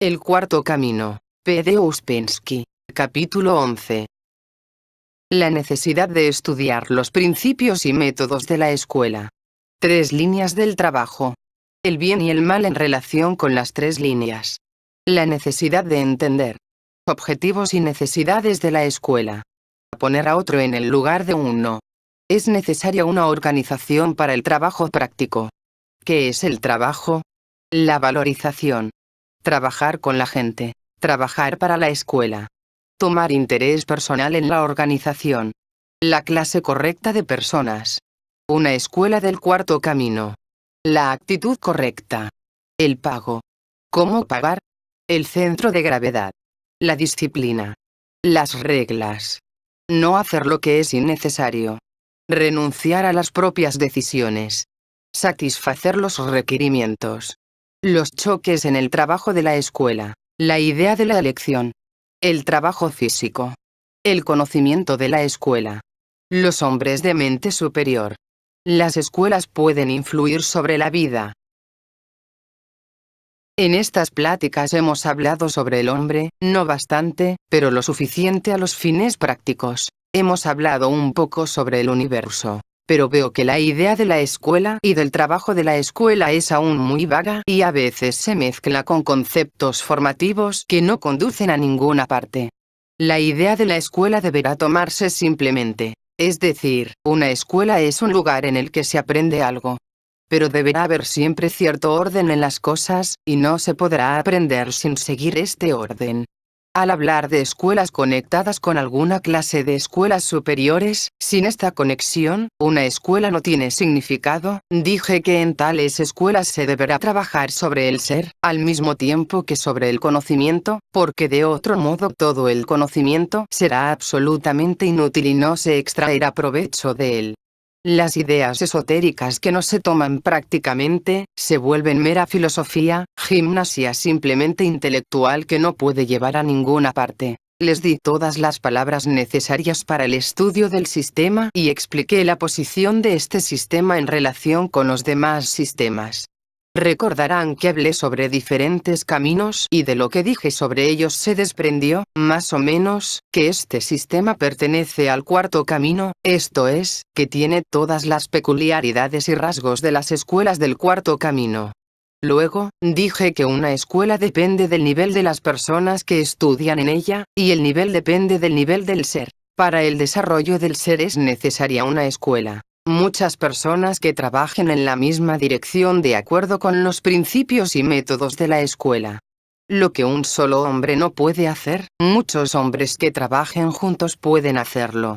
El cuarto camino. P. de Ouspensky. Capítulo 11. La necesidad de estudiar los principios y métodos de la escuela. 3 líneas del trabajo. El bien y el mal en relación con las 3 líneas. La necesidad de entender. Objetivos y necesidades de la escuela. Poner a otro en el lugar de uno. Es necesaria una organización para el trabajo práctico. ¿Qué es el trabajo? La valorización. Trabajar con la gente. Trabajar para la escuela. Tomar interés personal en la organización. La clase correcta de personas. Una escuela del cuarto camino. La actitud correcta. El pago. ¿Cómo pagar? El centro de gravedad. La disciplina. Las reglas. No hacer lo que es innecesario. Renunciar a las propias decisiones. Satisfacer los requerimientos. Los choques en el trabajo de la escuela. La idea de la elección. El trabajo físico. El conocimiento de la escuela. Los hombres de mente superior. Las escuelas pueden influir sobre la vida. En estas pláticas hemos hablado sobre el hombre, no bastante, pero lo suficiente a los fines prácticos. Hemos hablado un poco sobre el universo. Pero veo que la idea de la escuela y del trabajo de la escuela es aún muy vaga y a veces se mezcla con conceptos formativos que no conducen a ninguna parte. La idea de la escuela deberá tomarse simplemente. Es decir, una escuela es un lugar en el que se aprende algo. Pero deberá haber siempre cierto orden en las cosas, y no se podrá aprender sin seguir este orden. Al hablar de escuelas conectadas con alguna clase de escuelas superiores, sin esta conexión, una escuela no tiene significado. Dije que en tales escuelas se deberá trabajar sobre el ser, al mismo tiempo que sobre el conocimiento, porque de otro modo todo el conocimiento será absolutamente inútil y no se extraerá provecho de él. Las ideas esotéricas que no se toman prácticamente, se vuelven mera filosofía, gimnasia simplemente intelectual que no puede llevar a ninguna parte. Les di todas las palabras necesarias para el estudio del sistema y expliqué la posición de este sistema en relación con los demás sistemas. Recordarán que hablé sobre diferentes caminos y de lo que dije sobre ellos se desprendió, más o menos, que este sistema pertenece al cuarto camino, esto es, que tiene todas las peculiaridades y rasgos de las escuelas del cuarto camino. Luego, dije que una escuela depende del nivel de las personas que estudian en ella, y el nivel depende del nivel del ser. Para el desarrollo del ser es necesaria una escuela. Muchas personas que trabajen en la misma dirección de acuerdo con los principios y métodos de la escuela. Lo que un solo hombre no puede hacer, muchos hombres que trabajen juntos pueden hacerlo.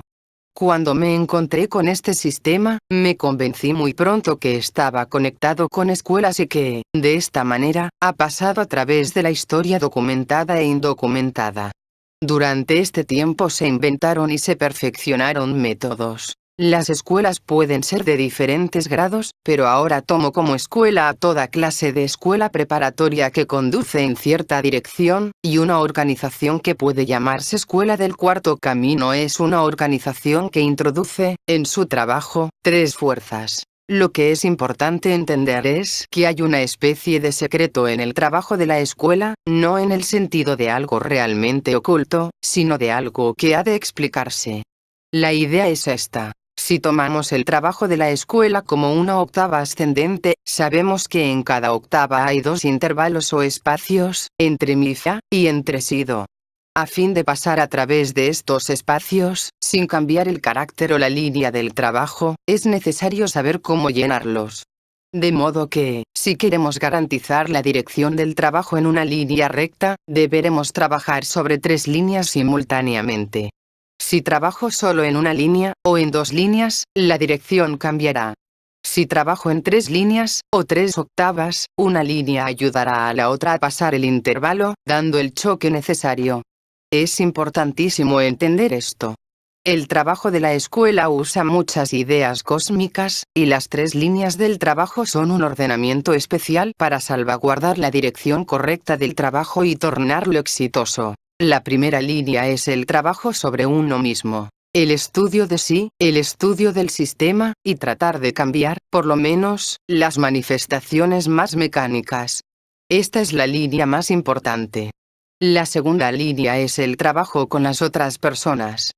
Cuando me encontré con este sistema, me convencí muy pronto que estaba conectado con escuelas y que, de esta manera, ha pasado a través de la historia documentada e indocumentada. Durante este tiempo se inventaron y se perfeccionaron métodos. Las escuelas pueden ser de diferentes grados, pero ahora tomo como escuela a toda clase de escuela preparatoria que conduce en cierta dirección, y una organización que puede llamarse escuela del cuarto camino es una organización que introduce, en su trabajo, 3 fuerzas. Lo que es importante entender es que hay una especie de secreto en el trabajo de la escuela, no en el sentido de algo realmente oculto, sino de algo que ha de explicarse. La idea es esta. Si tomamos el trabajo de la escuela como una octava ascendente, sabemos que en cada octava hay 2 intervalos o espacios, entre mi fa y entre si do. A fin de pasar a través de estos espacios, sin cambiar el carácter o la línea del trabajo, es necesario saber cómo llenarlos. De modo que, si queremos garantizar la dirección del trabajo en una línea recta, deberemos trabajar sobre 3 líneas simultáneamente. Si trabajo solo en una línea, o en 2 líneas, la dirección cambiará. Si trabajo en 3 líneas, o 3 octavas, una línea ayudará a la otra a pasar el intervalo, dando el choque necesario. Es importantísimo entender esto. El trabajo de la escuela usa muchas ideas cósmicas, y las 3 líneas del trabajo son un ordenamiento especial para salvaguardar la dirección correcta del trabajo y tornarlo exitoso. La primera línea es el trabajo sobre uno mismo, el estudio de sí, el estudio del sistema, y tratar de cambiar, por lo menos, las manifestaciones más mecánicas. Esta es la línea más importante. La segunda línea es el trabajo con las otras personas.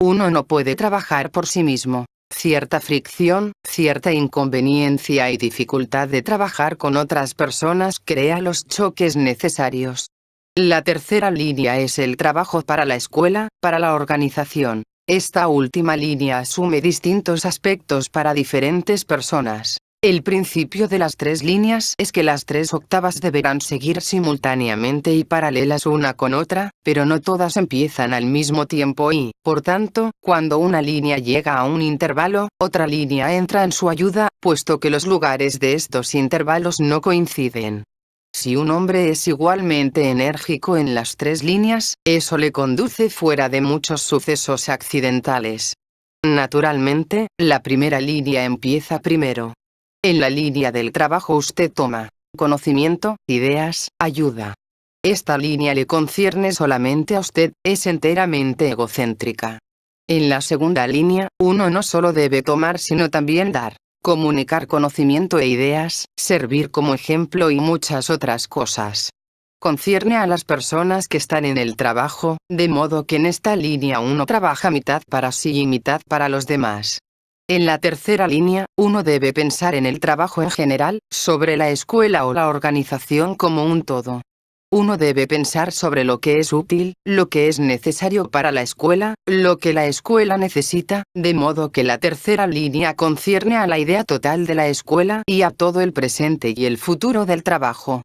Uno no puede trabajar por sí mismo. Cierta fricción, cierta inconveniencia y dificultad de trabajar con otras personas crea los choques necesarios. La tercera línea es el trabajo para la escuela, para la organización. Esta última línea asume distintos aspectos para diferentes personas. El principio de las tres líneas es que las tres octavas deberán seguir simultáneamente y paralelas una con otra, pero no todas empiezan al mismo tiempo y, por tanto, cuando una línea llega a un intervalo, otra línea entra en su ayuda, puesto que los lugares de estos intervalos no coinciden. Si un hombre es igualmente enérgico en las tres líneas, eso le conduce fuera de muchos sucesos accidentales. Naturalmente, la primera línea empieza primero. En la línea del trabajo usted toma conocimiento, ideas, ayuda. Esta línea le concierne solamente a usted, es enteramente egocéntrica. En la segunda línea, uno no solo debe tomar sino también dar, comunicar conocimiento e ideas, servir como ejemplo y muchas otras cosas. Concierne a las personas que están en el trabajo, de modo que en esta línea uno trabaja mitad para sí y mitad para los demás. En la tercera línea, uno debe pensar en el trabajo en general, sobre la escuela o la organización como un todo. Uno debe pensar sobre lo que es útil, lo que es necesario para la escuela, lo que la escuela necesita, de modo que la tercera línea concierne a la idea total de la escuela y a todo el presente y el futuro del trabajo.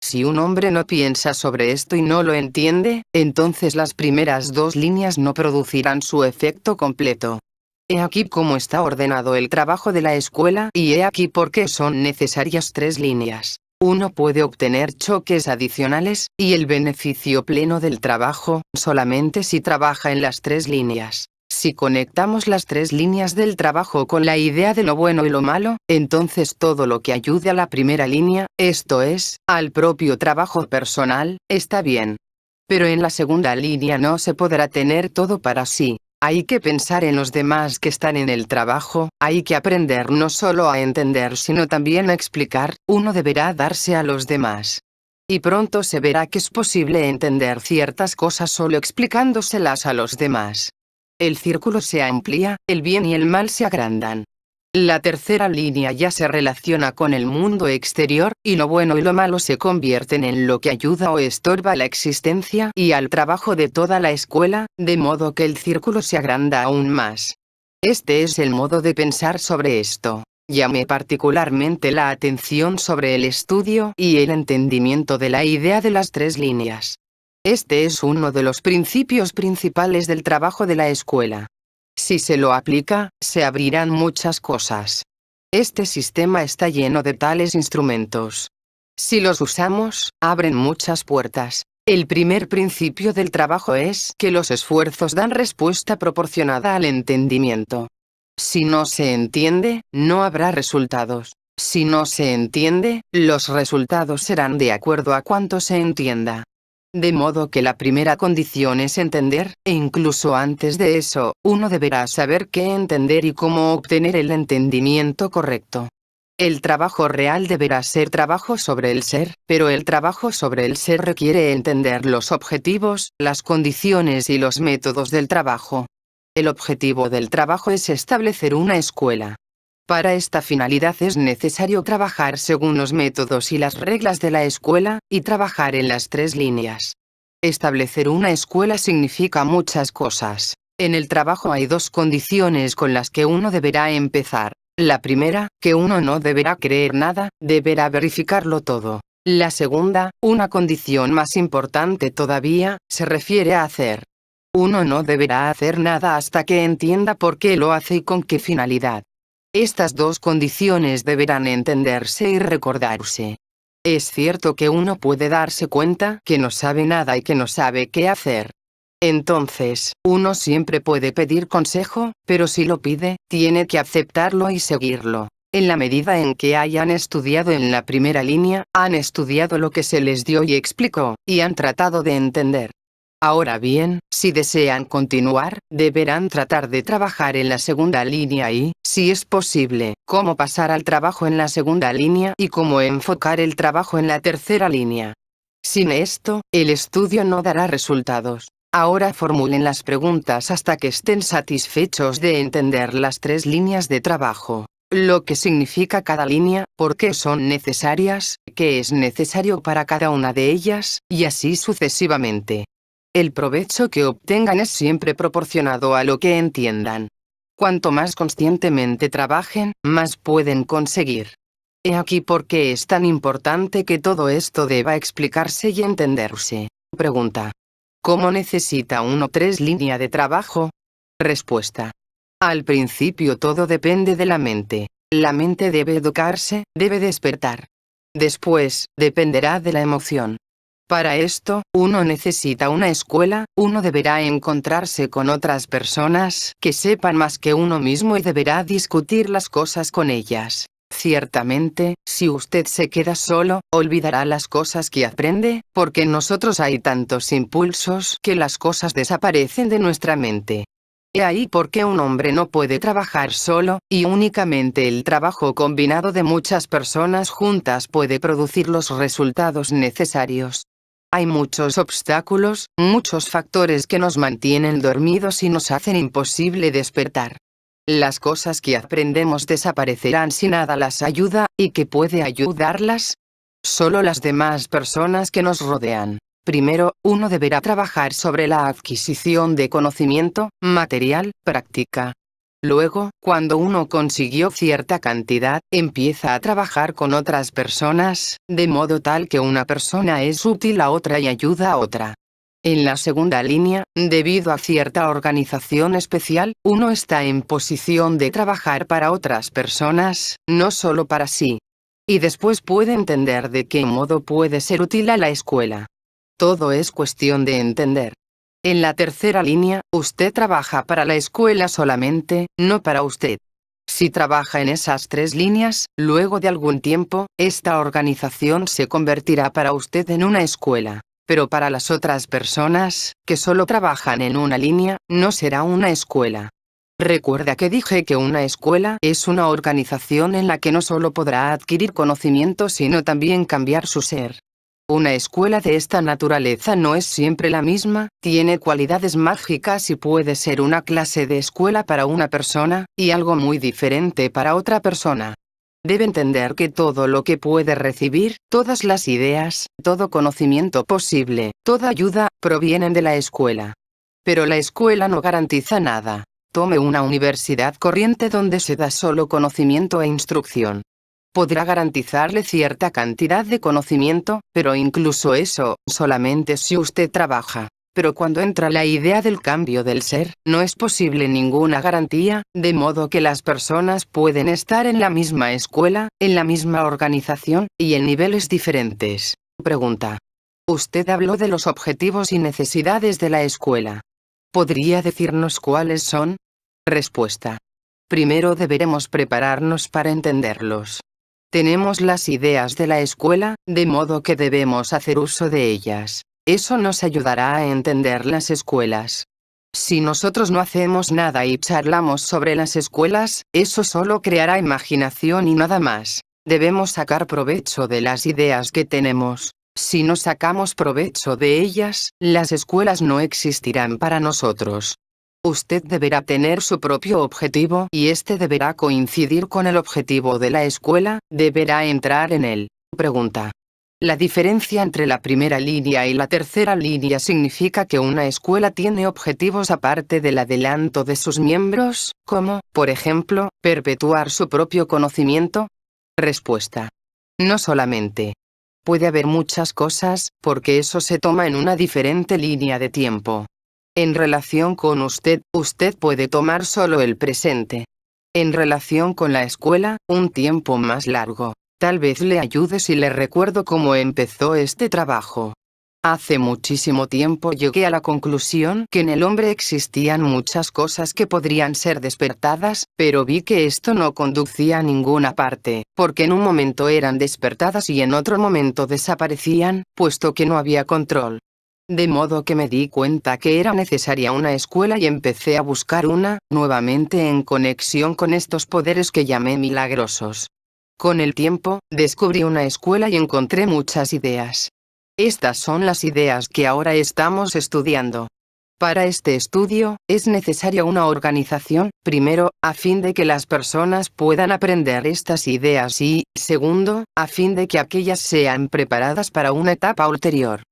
Si un hombre no piensa sobre esto y no lo entiende, entonces las primeras dos líneas no producirán su efecto completo. He aquí cómo está ordenado el trabajo de la escuela y he aquí por qué son necesarias tres líneas. Uno puede obtener choques adicionales, y el beneficio pleno del trabajo, solamente si trabaja en las tres líneas. Si conectamos las tres líneas del trabajo con la idea de lo bueno y lo malo, entonces todo lo que ayude a la primera línea, esto es, al propio trabajo personal, está bien. Pero en la segunda línea no se podrá tener todo para sí. Hay que pensar en los demás que están en el trabajo, hay que aprender no solo a entender sino también a explicar, uno deberá darse a los demás. Y pronto se verá que es posible entender ciertas cosas solo explicándoselas a los demás. El círculo se amplía, el bien y el mal se agrandan. La tercera línea ya se relaciona con el mundo exterior, y lo bueno y lo malo se convierten en lo que ayuda o estorba la existencia y al trabajo de toda la escuela, de modo que el círculo se agranda aún más. Este es el modo de pensar sobre esto. Llame particularmente la atención sobre el estudio y el entendimiento de la idea de las tres líneas. Este es uno de los principios principales del trabajo de la escuela. Si se lo aplica, se abrirán muchas cosas. Este sistema está lleno de tales instrumentos. Si los usamos, abren muchas puertas. El primer principio del trabajo es que los esfuerzos dan respuesta proporcionada al entendimiento. Si no se entiende, no habrá resultados. Si no se entiende, los resultados serán de acuerdo a cuánto se entienda. De modo que la primera condición es entender, e incluso antes de eso, uno deberá saber qué entender y cómo obtener el entendimiento correcto. El trabajo real deberá ser trabajo sobre el ser, pero el trabajo sobre el ser requiere entender los objetivos, las condiciones y los métodos del trabajo. El objetivo del trabajo es establecer una escuela. Para esta finalidad es necesario trabajar según los métodos y las reglas de la escuela, y trabajar en las tres líneas. Establecer una escuela significa muchas cosas. En el trabajo hay dos condiciones con las que uno deberá empezar. La primera, que uno no deberá creer nada, deberá verificarlo todo. La segunda, una condición más importante todavía, se refiere a hacer. Uno no deberá hacer nada hasta que entienda por qué lo hace y con qué finalidad. Estas dos condiciones deberán entenderse y recordarse. Es cierto que uno puede darse cuenta que no sabe nada y que no sabe qué hacer. Entonces, uno siempre puede pedir consejo, pero si lo pide, tiene que aceptarlo y seguirlo. En la medida en que hayan estudiado en la primera línea, han estudiado lo que se les dio y explicó, y han tratado de entender. Ahora bien, si desean continuar, deberán tratar de trabajar en la segunda línea y, si es posible, cómo pasar al trabajo en la segunda línea y cómo enfocar el trabajo en la tercera línea. Sin esto, el estudio no dará resultados. Ahora formulen las preguntas hasta que estén satisfechos de entender las tres líneas de trabajo. Lo que significa cada línea, por qué son necesarias, qué es necesario para cada una de ellas, y así sucesivamente. El provecho que obtengan es siempre proporcionado a lo que entiendan. Cuanto más conscientemente trabajen, más pueden conseguir. He aquí por qué es tan importante que todo esto deba explicarse y entenderse. Pregunta. ¿Cómo necesita uno tres líneas de trabajo? Respuesta. Al principio todo depende de la mente. La mente debe educarse, debe despertar. Después, dependerá de la emoción. Para esto, uno necesita una escuela, uno deberá encontrarse con otras personas que sepan más que uno mismo y deberá discutir las cosas con ellas. Ciertamente, si usted se queda solo, olvidará las cosas que aprende, porque en nosotros hay tantos impulsos que las cosas desaparecen de nuestra mente. He ahí por qué un hombre no puede trabajar solo, y únicamente el trabajo combinado de muchas personas juntas puede producir los resultados necesarios. Hay muchos obstáculos, muchos factores que nos mantienen dormidos y nos hacen imposible despertar. Las cosas que aprendemos desaparecerán si nada las ayuda, ¿y qué puede ayudarlas? Solo las demás personas que nos rodean. Primero, uno deberá trabajar sobre la adquisición de conocimiento, material, práctica. Luego, cuando uno consiguió cierta cantidad, empieza a trabajar con otras personas, de modo tal que una persona es útil a otra y ayuda a otra. En la segunda línea, debido a cierta organización especial, uno está en posición de trabajar para otras personas, no solo para sí. Y después puede entender de qué modo puede ser útil a la escuela. Todo es cuestión de entender. En la tercera línea, usted trabaja para la escuela solamente, no para usted. Si trabaja en esas tres líneas, luego de algún tiempo, esta organización se convertirá para usted en una escuela. Pero para las otras personas, que solo trabajan en una línea, no será una escuela. Recuerda que dije que una escuela es una organización en la que no solo podrá adquirir conocimiento sino también cambiar su ser. Una escuela de esta naturaleza no es siempre la misma, tiene cualidades mágicas y puede ser una clase de escuela para una persona, y algo muy diferente para otra persona. Debe entender que todo lo que puede recibir, todas las ideas, todo conocimiento posible, toda ayuda, provienen de la escuela. Pero la escuela no garantiza nada. Tome una universidad corriente donde se da solo conocimiento e instrucción. Podrá garantizarle cierta cantidad de conocimiento, pero incluso eso, solamente si usted trabaja. Pero cuando entra la idea del cambio del ser, no es posible ninguna garantía, de modo que las personas pueden estar en la misma escuela, en la misma organización, y en niveles diferentes. Pregunta. Usted habló de los objetivos y necesidades de la escuela. ¿Podría decirnos cuáles son? Respuesta. Primero deberemos prepararnos para entenderlos. Tenemos las ideas de la escuela, de modo que debemos hacer uso de ellas. Eso nos ayudará a entender las escuelas. Si nosotros no hacemos nada y charlamos sobre las escuelas, eso solo creará imaginación y nada más. Debemos sacar provecho de las ideas que tenemos. Si no sacamos provecho de ellas, las escuelas no existirán para nosotros. Usted deberá tener su propio objetivo y este deberá coincidir con el objetivo de la escuela, deberá entrar en él. Pregunta. La diferencia entre la primera línea y la tercera línea significa que una escuela tiene objetivos aparte del adelanto de sus miembros, como, por ejemplo, perpetuar su propio conocimiento. Respuesta. No solamente. Puede haber muchas cosas, porque eso se toma en una diferente línea de tiempo. En relación con usted, usted puede tomar solo el presente. En relación con la escuela, un tiempo más largo. Tal vez le ayude si le recuerdo cómo empezó este trabajo. Hace muchísimo tiempo llegué a la conclusión que en el hombre existían muchas cosas que podrían ser despertadas, pero vi que esto no conducía a ninguna parte, porque en un momento eran despertadas y en otro momento desaparecían, puesto que no había control. De modo que me di cuenta que era necesaria una escuela y empecé a buscar una, nuevamente en conexión con estos poderes que llamé milagrosos. Con el tiempo, descubrí una escuela y encontré muchas ideas. Estas son las ideas que ahora estamos estudiando. Para este estudio, es necesaria una organización, primero, a fin de que las personas puedan aprender estas ideas y, segundo, a fin de que aquellas sean preparadas para una etapa ulterior.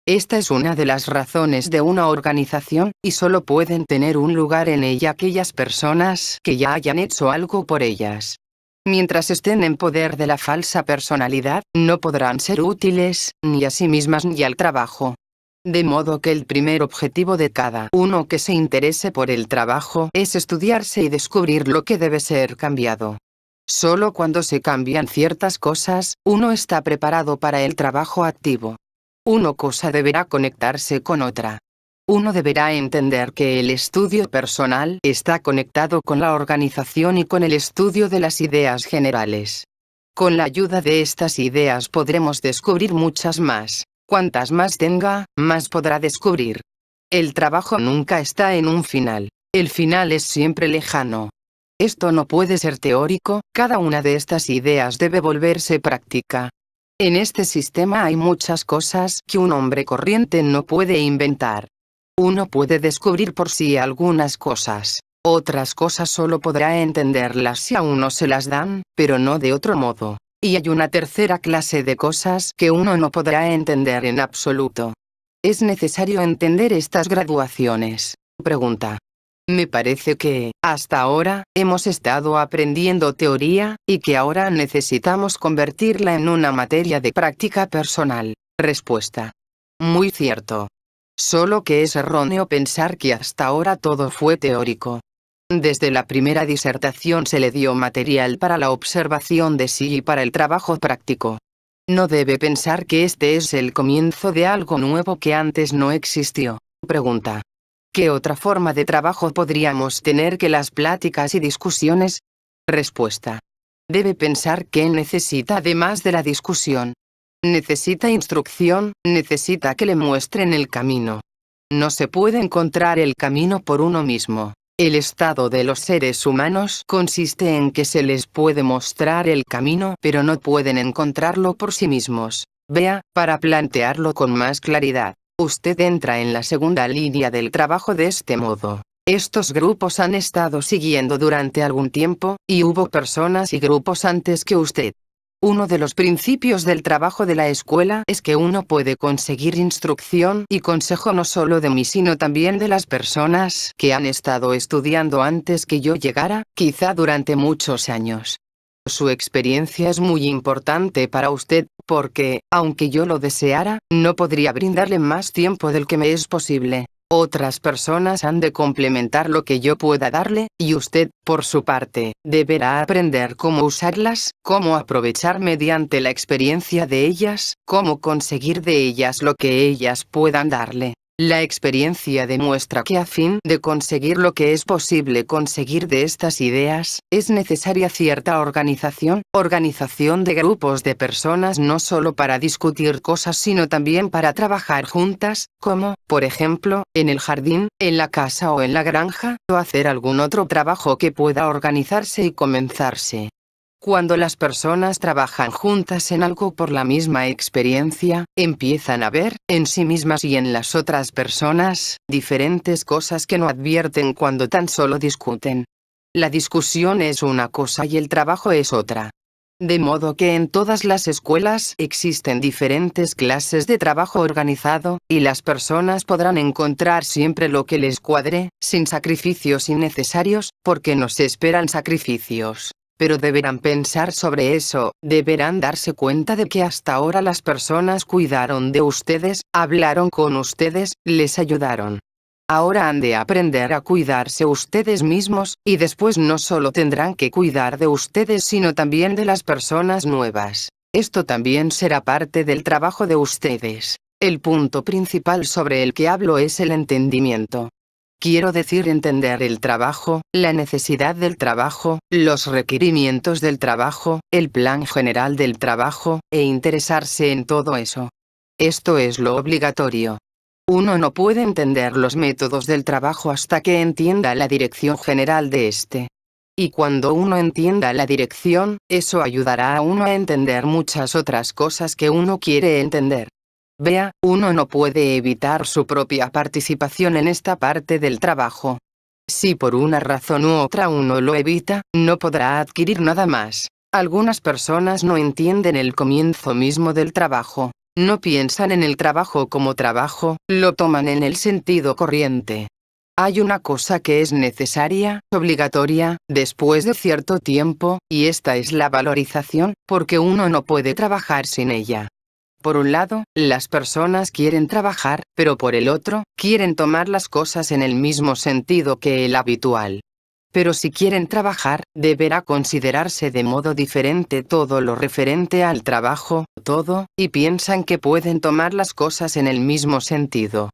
Esta es una de las razones de una organización, y solo pueden tener un lugar en ella aquellas personas que ya hayan hecho algo por ellas. Mientras estén en poder de la falsa personalidad, no podrán ser útiles, ni a sí mismas ni al trabajo. De modo que el primer objetivo de cada uno que se interese por el trabajo es estudiarse y descubrir lo que debe ser cambiado. Solo cuando se cambian ciertas cosas, uno está preparado para el trabajo activo. Una cosa deberá conectarse con otra. Uno deberá entender que el estudio personal está conectado con la organización y con el estudio de las ideas generales. Con la ayuda de estas ideas podremos descubrir muchas más. Cuantas más tenga, más podrá descubrir. El trabajo nunca está en un final. El final es siempre lejano. Esto no puede ser teórico, cada una de estas ideas debe volverse práctica. En este sistema hay muchas cosas que un hombre corriente no puede inventar. Uno puede descubrir por sí algunas cosas. Otras cosas solo podrá entenderlas si a uno se las dan, pero no de otro modo. Y hay una tercera clase de cosas que uno no podrá entender en absoluto. ¿Es necesario entender estas graduaciones? Pregunta. Me parece que, hasta ahora, hemos estado aprendiendo teoría, y que ahora necesitamos convertirla en una materia de práctica personal. Respuesta. Muy cierto. Solo que es erróneo pensar que hasta ahora todo fue teórico. Desde la primera disertación se le dio material para la observación de sí y para el trabajo práctico. No debe pensar que este es el comienzo de algo nuevo que antes no existió. Pregunta. ¿Qué otra forma de trabajo podríamos tener que las pláticas y discusiones? Respuesta. Debe pensar que necesita además de la discusión. Necesita instrucción, necesita que le muestren el camino. No se puede encontrar el camino por uno mismo. El estado de los seres humanos consiste en que se les puede mostrar el camino, pero no pueden encontrarlo por sí mismos. Vea, para plantearlo con más claridad, usted entra en la segunda línea del trabajo de este modo. Estos grupos han estado siguiendo durante algún tiempo, y hubo personas y grupos antes que usted. Uno de los principios del trabajo de la escuela es que uno puede conseguir instrucción y consejo no solo de mí sino también de las personas que han estado estudiando antes que yo llegara, quizá durante muchos años. Su experiencia es muy importante para usted, porque, aunque yo lo deseara, no podría brindarle más tiempo del que me es posible. Otras personas han de complementar lo que yo pueda darle, y usted, por su parte, deberá aprender cómo usarlas, cómo aprovechar mediante la experiencia de ellas, cómo conseguir de ellas lo que ellas puedan darle. La experiencia demuestra que a fin de conseguir lo que es posible conseguir de estas ideas, es necesaria cierta organización de grupos de personas no solo para discutir cosas sino también para trabajar juntas, como, por ejemplo, en el jardín, en la casa o en la granja, o hacer algún otro trabajo que pueda organizarse y comenzarse. Cuando las personas trabajan juntas en algo por la misma experiencia, empiezan a ver, en sí mismas y en las otras personas, diferentes cosas que no advierten cuando tan solo discuten. La discusión es una cosa y el trabajo es otra. De modo que en todas las escuelas existen diferentes clases de trabajo organizado, y las personas podrán encontrar siempre lo que les cuadre, sin sacrificios innecesarios, porque no se esperan sacrificios. Pero deberán pensar sobre eso, deberán darse cuenta de que hasta ahora las personas cuidaron de ustedes, hablaron con ustedes, les ayudaron. Ahora han de aprender a cuidarse ustedes mismos, y después no solo tendrán que cuidar de ustedes sino también de las personas nuevas. Esto también será parte del trabajo de ustedes. El punto principal sobre el que hablo es el entendimiento. Quiero decir entender el trabajo, la necesidad del trabajo, los requerimientos del trabajo, el plan general del trabajo, e interesarse en todo eso. Esto es lo obligatorio. Uno no puede entender los métodos del trabajo hasta que entienda la dirección general de este. Y cuando uno entienda la dirección, eso ayudará a uno a entender muchas otras cosas que uno quiere entender. Vea, uno no puede evitar su propia participación en esta parte del trabajo. Si por una razón u otra uno lo evita, no podrá adquirir nada más. Algunas personas no entienden el comienzo mismo del trabajo. No piensan en el trabajo como trabajo, lo toman en el sentido corriente. Hay una cosa que es necesaria, obligatoria, después de cierto tiempo, y esta es la valorización, porque uno no puede trabajar sin ella. Por un lado, las personas quieren trabajar, pero por el otro, quieren tomar las cosas en el mismo sentido que el habitual. Pero si quieren trabajar, deberá considerarse de modo diferente todo lo referente al trabajo, todo, y piensan que pueden tomar las cosas en el mismo sentido.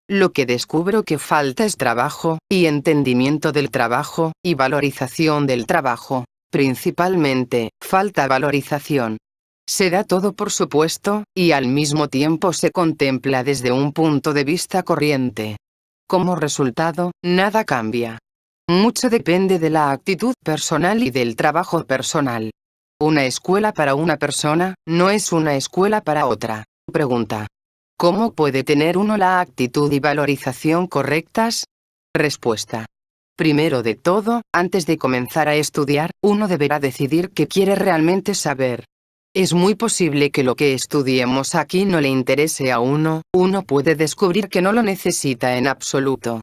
Lo que descubro que falta es trabajo, y entendimiento del trabajo, y valorización del trabajo. Principalmente, falta valorización. Se da todo por supuesto, y al mismo tiempo se contempla desde un punto de vista corriente. Como resultado, nada cambia. Mucho depende de la actitud personal y del trabajo personal. Una escuela para una persona, no es una escuela para otra. Pregunta. ¿Cómo puede tener uno la actitud y valorización correctas? Respuesta. Primero de todo, antes de comenzar a estudiar, uno deberá decidir qué quiere realmente saber. Es muy posible que lo que estudiemos aquí no le interese a uno puede descubrir que no lo necesita en absoluto.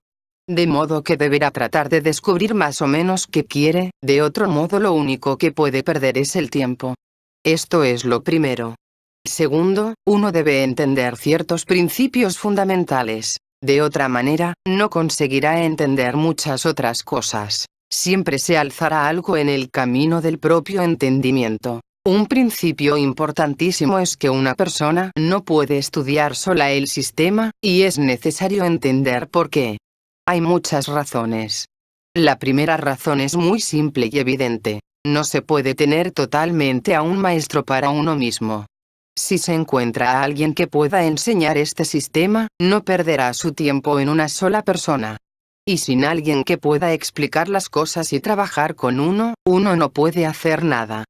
De modo que deberá tratar de descubrir más o menos qué quiere, de otro modo lo único que puede perder es el tiempo. Esto es lo primero. Segundo, uno debe entender ciertos principios fundamentales. De otra manera, no conseguirá entender muchas otras cosas. Siempre se alzará algo en el camino del propio entendimiento. Un principio importantísimo es que una persona no puede estudiar sola el sistema, y es necesario entender por qué. Hay muchas razones. La primera razón es muy simple y evidente. No se puede tener totalmente a un maestro para uno mismo. Si se encuentra a alguien que pueda enseñar este sistema, no perderá su tiempo en una sola persona. Y sin alguien que pueda explicar las cosas y trabajar con uno no puede hacer nada.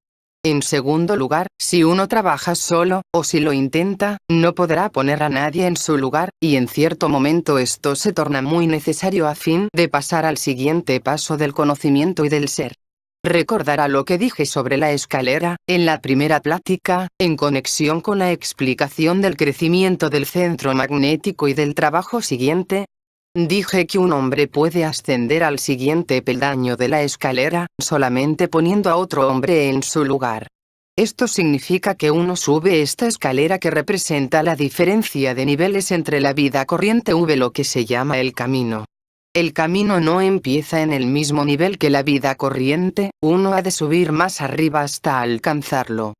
En segundo lugar, si uno trabaja solo, o si lo intenta, no podrá poner a nadie en su lugar, y en cierto momento esto se torna muy necesario a fin de pasar al siguiente paso del conocimiento y del ser. Recordará lo que dije sobre la escalera, en la primera plática, en conexión con la explicación del crecimiento del centro magnético y del trabajo siguiente. Dije que un hombre puede ascender al siguiente peldaño de la escalera, solamente poniendo a otro hombre en su lugar. Esto significa que uno sube esta escalera que representa la diferencia de niveles entre la vida corriente lo que se llama el camino. El camino no empieza en el mismo nivel que la vida corriente, uno ha de subir más arriba hasta alcanzarlo.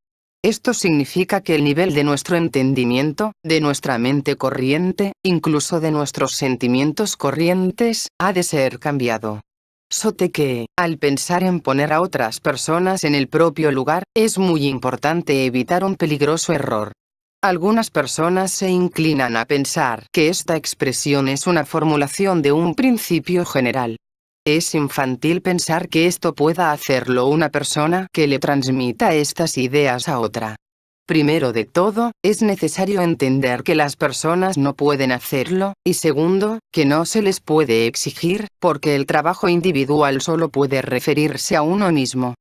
Esto significa que el nivel de nuestro entendimiento, de nuestra mente corriente, incluso de nuestros sentimientos corrientes, ha de ser cambiado. Sote que, al pensar en poner a otras personas en el propio lugar, es muy importante evitar un peligroso error. Algunas personas se inclinan a pensar que esta expresión es una formulación de un principio general. Es infantil pensar que esto pueda hacerlo una persona que le transmita estas ideas a otra. Primero de todo, es necesario entender que las personas no pueden hacerlo, y segundo, que no se les puede exigir, porque el trabajo individual solo puede referirse a uno mismo.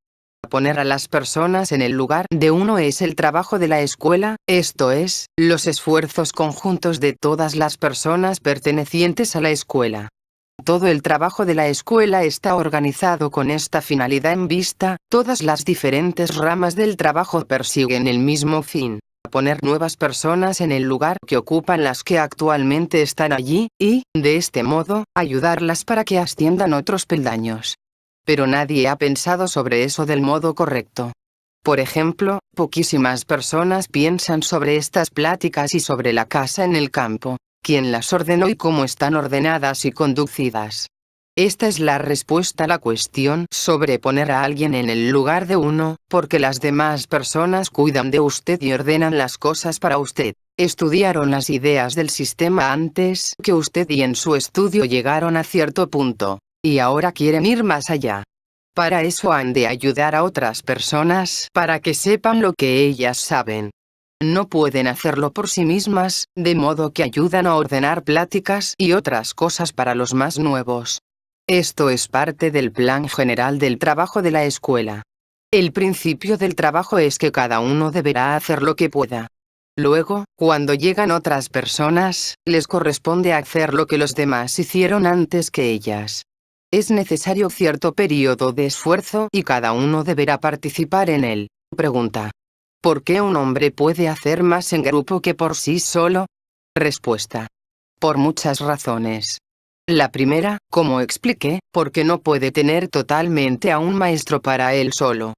Poner a las personas en el lugar de uno es el trabajo de la escuela, esto es, los esfuerzos conjuntos de todas las personas pertenecientes a la escuela. Todo el trabajo de la escuela está organizado con esta finalidad en vista, todas las diferentes ramas del trabajo persiguen el mismo fin: poner nuevas personas en el lugar que ocupan las que actualmente están allí, y, de este modo, ayudarlas para que asciendan otros peldaños. Pero nadie ha pensado sobre eso del modo correcto. Por ejemplo, poquísimas personas piensan sobre estas pláticas y sobre la casa en el campo, quién las ordenó y cómo están ordenadas y conducidas. Esta es la respuesta a la cuestión sobre poner a alguien en el lugar de uno, porque las demás personas cuidan de usted y ordenan las cosas para usted. Estudiaron las ideas del sistema antes que usted y en su estudio llegaron a cierto punto. Y ahora quieren ir más allá. Para eso han de ayudar a otras personas para que sepan lo que ellas saben. No pueden hacerlo por sí mismas, de modo que ayudan a ordenar pláticas y otras cosas para los más nuevos. Esto es parte del plan general del trabajo de la escuela. El principio del trabajo es que cada uno deberá hacer lo que pueda. Luego, cuando llegan otras personas, les corresponde hacer lo que los demás hicieron antes que ellas. Es necesario cierto periodo de esfuerzo y cada uno deberá participar en él. Pregunta: ¿por qué un hombre puede hacer más en grupo que por sí solo? Respuesta: por muchas razones. La primera, como expliqué, porque no puede tener totalmente a un maestro para él solo.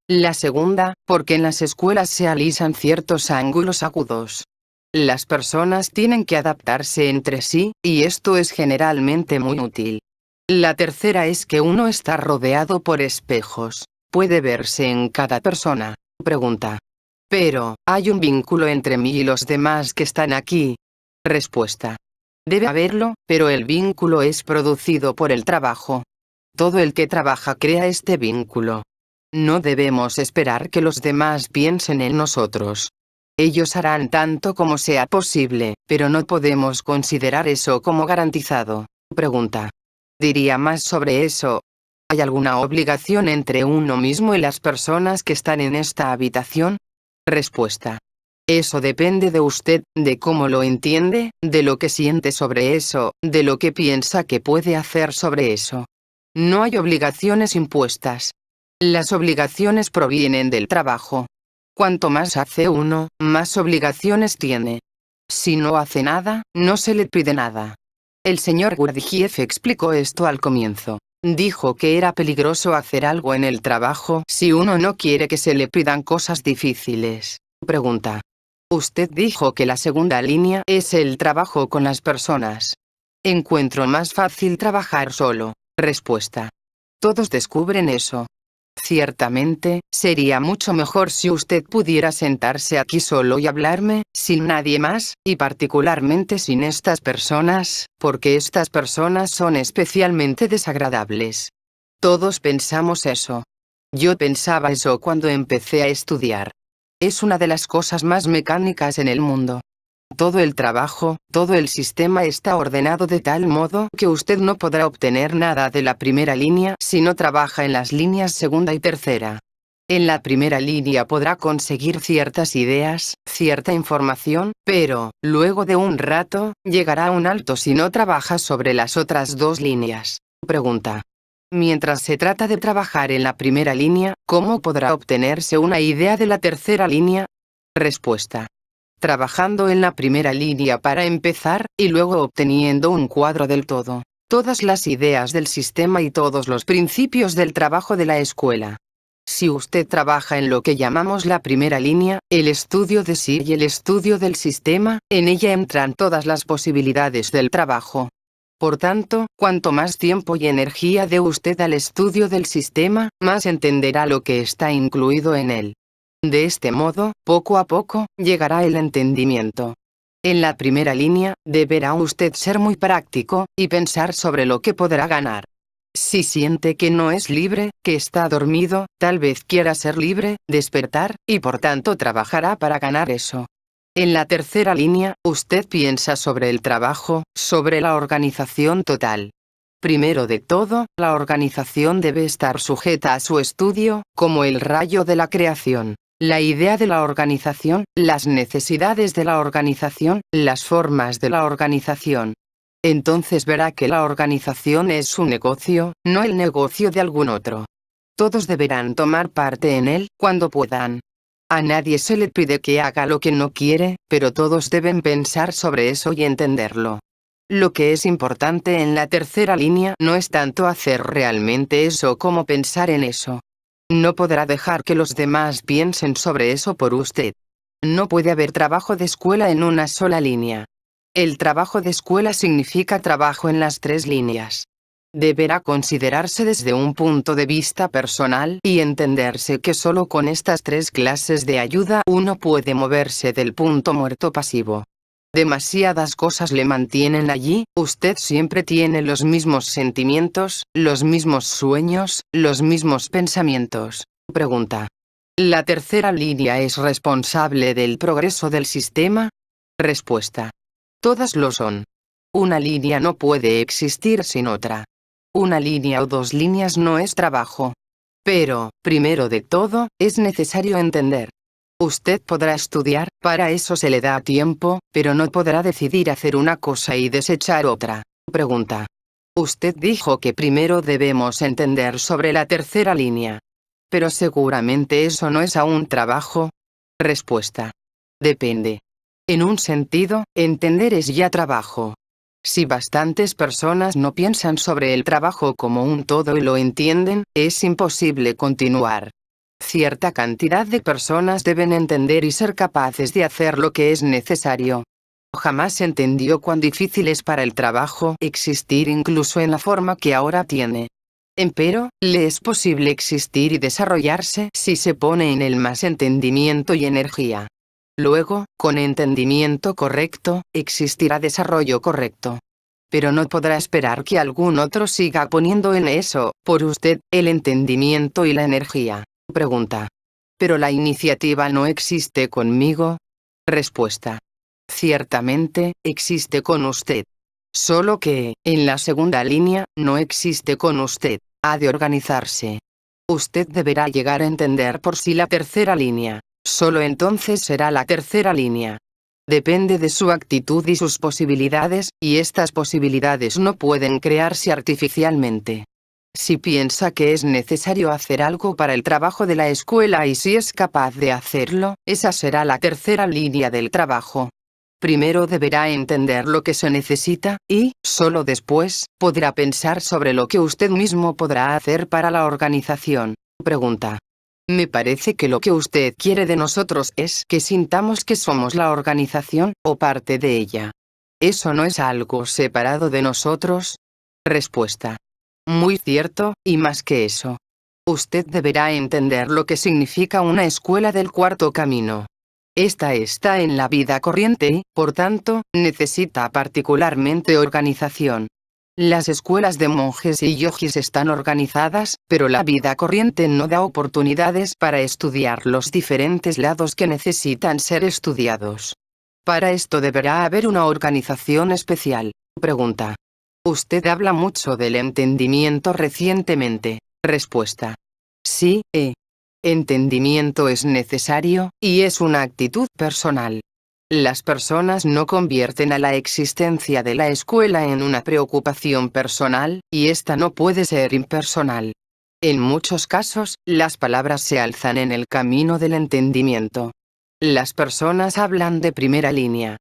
La segunda, porque en las escuelas se alisan ciertos ángulos agudos. Las personas tienen que adaptarse entre sí, y esto es generalmente muy útil. La tercera es que uno está rodeado por espejos. Puede verse en cada persona. Pregunta: pero, ¿hay un vínculo entre mí y los demás que están aquí? Respuesta: debe haberlo, pero el vínculo es producido por el trabajo. Todo el que trabaja crea este vínculo. No debemos esperar que los demás piensen en nosotros. Ellos harán tanto como sea posible, pero no podemos considerar eso como garantizado. Pregunta: diría más sobre eso. ¿Hay alguna obligación entre uno mismo y las personas que están en esta habitación? Respuesta: eso depende de usted, de cómo lo entiende, de lo que siente sobre eso, de lo que piensa que puede hacer sobre eso. No hay obligaciones impuestas. Las obligaciones provienen del trabajo. Cuanto más hace uno, más obligaciones tiene. Si no hace nada, no se le pide nada. El señor Gurdjieff explicó esto al comienzo. Dijo que era peligroso hacer algo en el trabajo si uno no quiere que se le pidan cosas difíciles. Pregunta: usted dijo que la segunda línea es el trabajo con las personas. Encuentro más fácil trabajar solo. Respuesta: todos descubren eso. Ciertamente, sería mucho mejor si usted pudiera sentarse aquí solo y hablarme, sin nadie más, y particularmente sin estas personas, porque estas personas son especialmente desagradables. Todos pensamos eso. Yo pensaba eso cuando empecé a estudiar. Es una de las cosas más mecánicas en el mundo. Todo el trabajo, todo el sistema está ordenado de tal modo que usted no podrá obtener nada de la primera línea si no trabaja en las líneas segunda y tercera. En la primera línea podrá conseguir ciertas ideas, cierta información, pero, luego de un rato, llegará a un alto si no trabaja sobre las otras dos líneas. Pregunta: mientras se trata de trabajar en la primera línea, ¿cómo podrá obtenerse una idea de la tercera línea? Respuesta: trabajando en la primera línea para empezar, y luego obteniendo un cuadro del todo. Todas las ideas del sistema y todos los principios del trabajo de la escuela. Si usted trabaja en lo que llamamos la primera línea, el estudio de sí y el estudio del sistema, en ella entran todas las posibilidades del trabajo. Por tanto, cuanto más tiempo y energía dé usted al estudio del sistema, más entenderá lo que está incluido en él. De este modo, poco a poco, llegará el entendimiento. En la primera línea, deberá usted ser muy práctico, y pensar sobre lo que podrá ganar. Si siente que no es libre, que está dormido, tal vez quiera ser libre, despertar, y por tanto trabajará para ganar eso. En la tercera línea, usted piensa sobre el trabajo, sobre la organización total. Primero de todo, la organización debe estar sujeta a su estudio, como el rayo de la creación. La idea de la organización, las necesidades de la organización, las formas de la organización. Entonces verá que la organización es su negocio, no el negocio de algún otro. Todos deberán tomar parte en él, cuando puedan. A nadie se le pide que haga lo que no quiere, pero todos deben pensar sobre eso y entenderlo. Lo que es importante en la tercera línea no es tanto hacer realmente eso como pensar en eso. No podrá dejar que los demás piensen sobre eso por usted. No puede haber trabajo de escuela en una sola línea. El trabajo de escuela significa trabajo en las tres líneas. Deberá considerarse desde un punto de vista personal y entenderse que solo con estas tres clases de ayuda uno puede moverse del punto muerto pasivo. Demasiadas cosas le mantienen allí, usted siempre tiene los mismos sentimientos, los mismos sueños, los mismos pensamientos. Pregunta. ¿La tercera línea es responsable del progreso del sistema? Respuesta. Todas lo son. Una línea no puede existir sin otra. Una línea o dos líneas no es trabajo. Pero, primero de todo, es necesario entender. Usted podrá estudiar, para eso se le da tiempo, pero no podrá decidir hacer una cosa y desechar otra. Pregunta. Usted dijo que primero debemos entender sobre la tercera línea. Pero seguramente eso no es aún trabajo. Respuesta. Depende. En un sentido, entender es ya trabajo. Si bastantes personas no piensan sobre el trabajo como un todo y lo entienden, es imposible continuar. Cierta cantidad de personas deben entender y ser capaces de hacer lo que es necesario. Jamás entendió cuán difícil es para el trabajo existir incluso en la forma que ahora tiene. Empero, le es posible existir y desarrollarse si se pone en él más entendimiento y energía. Luego, con entendimiento correcto, existirá desarrollo correcto. Pero no podrá esperar que algún otro siga poniendo en eso, por usted, el entendimiento y la energía. Pregunta. ¿Pero la iniciativa no existe conmigo? Respuesta. Ciertamente, existe con usted. Solo que, en la segunda línea, no existe con usted. Ha de organizarse. Usted deberá llegar a entender por sí la tercera línea. Solo entonces será la tercera línea. Depende de su actitud y sus posibilidades, y estas posibilidades no pueden crearse artificialmente. Si piensa que es necesario hacer algo para el trabajo de la escuela y si es capaz de hacerlo, esa será la tercera línea del trabajo. Primero deberá entender lo que se necesita, y, solo después, podrá pensar sobre lo que usted mismo podrá hacer para la organización. Pregunta. Me parece que lo que usted quiere de nosotros es que sintamos que somos la organización, o parte de ella. ¿Eso no es algo separado de nosotros? Respuesta. Muy cierto, y más que eso. Usted deberá entender lo que significa una escuela del cuarto camino. Esta está en la vida corriente y, por tanto, necesita particularmente organización. Las escuelas de monjes y yogis están organizadas, pero la vida corriente no da oportunidades para estudiar los diferentes lados que necesitan ser estudiados. Para esto deberá haber una organización especial. Pregunta. Usted habla mucho del entendimiento recientemente. Respuesta. Sí, entendimiento es necesario, y es una actitud personal. Las personas no convierten a la existencia de la escuela en una preocupación personal, y esta no puede ser impersonal. En muchos casos, las palabras se alzan en el camino del entendimiento. Las personas hablan de primera línea,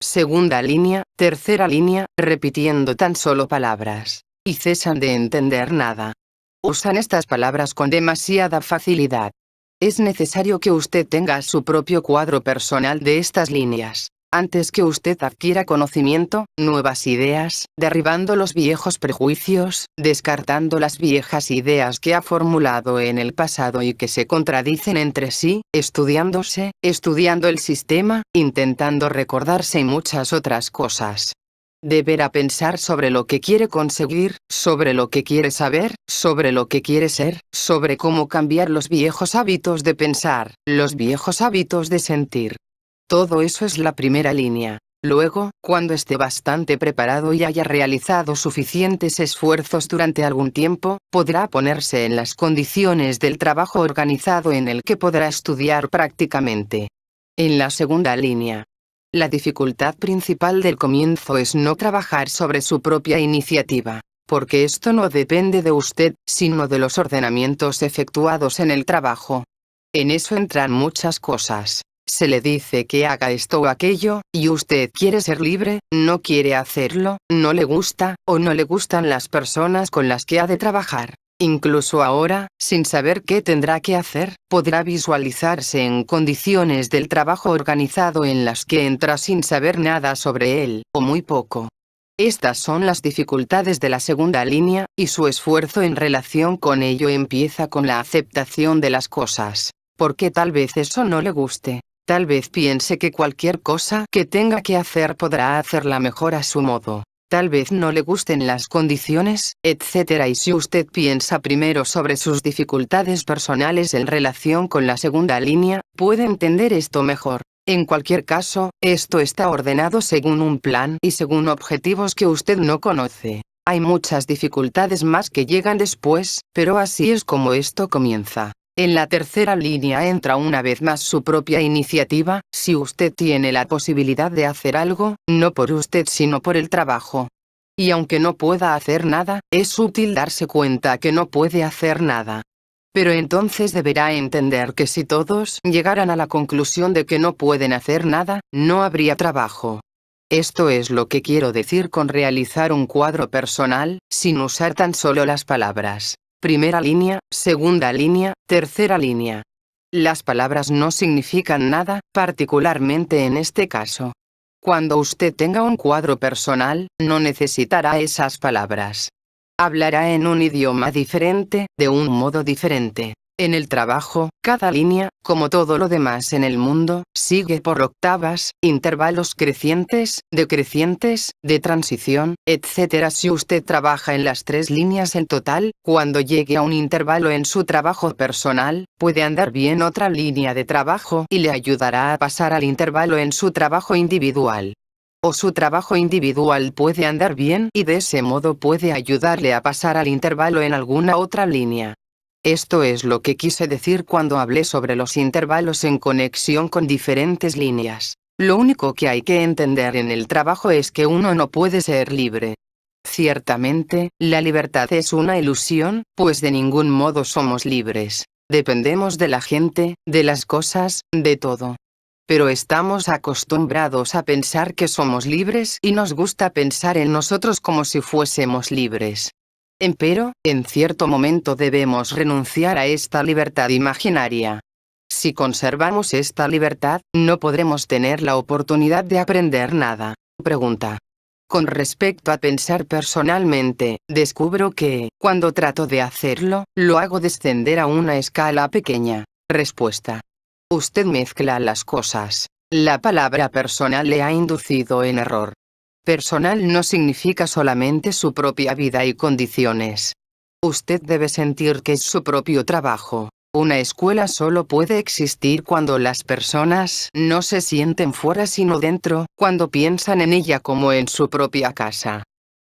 segunda línea, tercera línea, repitiendo tan solo palabras, y cesan de entender nada. Usan estas palabras con demasiada facilidad. Es necesario que usted tenga su propio cuadro personal de estas líneas, antes que usted adquiera conocimiento, nuevas ideas, derribando los viejos prejuicios, descartando las viejas ideas que ha formulado en el pasado y que se contradicen entre sí, estudiando el sistema, intentando recordarse y muchas otras cosas. Deberá pensar sobre lo que quiere conseguir, sobre lo que quiere saber, sobre lo que quiere ser, sobre cómo cambiar los viejos hábitos de pensar, los viejos hábitos de sentir. Todo eso es la primera línea. Luego, cuando esté bastante preparado y haya realizado suficientes esfuerzos durante algún tiempo, podrá ponerse en las condiciones del trabajo organizado en el que podrá estudiar prácticamente. En la segunda línea. La dificultad principal del comienzo es no trabajar sobre su propia iniciativa, porque esto no depende de usted, sino de los ordenamientos efectuados en el trabajo. En eso entran muchas cosas. Se le dice que haga esto o aquello, y usted quiere ser libre, no quiere hacerlo, no le gusta, o no le gustan las personas con las que ha de trabajar. Incluso ahora, sin saber qué tendrá que hacer, podrá visualizarse en condiciones del trabajo organizado en las que entra sin saber nada sobre él, o muy poco. Estas son las dificultades de la segunda línea, y su esfuerzo en relación con ello empieza con la aceptación de las cosas. Porque tal vez eso no le guste. Tal vez piense que cualquier cosa que tenga que hacer podrá hacerla mejor a su modo. Tal vez no le gusten las condiciones, etc. Y si usted piensa primero sobre sus dificultades personales en relación con la segunda línea, puede entender esto mejor. En cualquier caso, esto está ordenado según un plan y según objetivos que usted no conoce. Hay muchas dificultades más que llegan después, pero así es como esto comienza. En la tercera línea entra una vez más su propia iniciativa, si usted tiene la posibilidad de hacer algo, no por usted sino por el trabajo. Y aunque no pueda hacer nada, es útil darse cuenta que no puede hacer nada. Pero entonces deberá entender que si todos llegaran a la conclusión de que no pueden hacer nada, no habría trabajo. Esto es lo que quiero decir con realizar un cuadro personal, sin usar tan solo las palabras. Primera línea, segunda línea, tercera línea. Las palabras no significan nada, particularmente en este caso. Cuando usted tenga un cuadro personal, no necesitará esas palabras. Hablará en un idioma diferente, de un modo diferente. En el trabajo, cada línea, como todo lo demás en el mundo, sigue por octavas, intervalos crecientes, decrecientes, de transición, etc. Si usted trabaja en las tres líneas en total, cuando llegue a un intervalo en su trabajo personal, puede andar bien otra línea de trabajo y le ayudará a pasar al intervalo en su trabajo individual. O su trabajo individual puede andar bien y de ese modo puede ayudarle a pasar al intervalo en alguna otra línea. Esto es lo que quise decir cuando hablé sobre los intervalos en conexión con diferentes líneas. Lo único que hay que entender en el trabajo es que uno no puede ser libre. Ciertamente, la libertad es una ilusión, pues de ningún modo somos libres. Dependemos de la gente, de las cosas, de todo. Pero estamos acostumbrados a pensar que somos libres y nos gusta pensar en nosotros como si fuésemos libres. Empero, en cierto momento debemos renunciar a esta libertad imaginaria. Si conservamos esta libertad, no podremos tener la oportunidad de aprender nada. Pregunta. Con respecto a pensar personalmente, descubro que, cuando trato de hacerlo, lo hago descender a una escala pequeña. Respuesta. Usted mezcla las cosas. La palabra personal le ha inducido en error. Personal no significa solamente su propia vida y condiciones. Usted debe sentir que es su propio trabajo. Una escuela solo puede existir cuando las personas no se sienten fuera sino dentro, cuando piensan en ella como en su propia casa.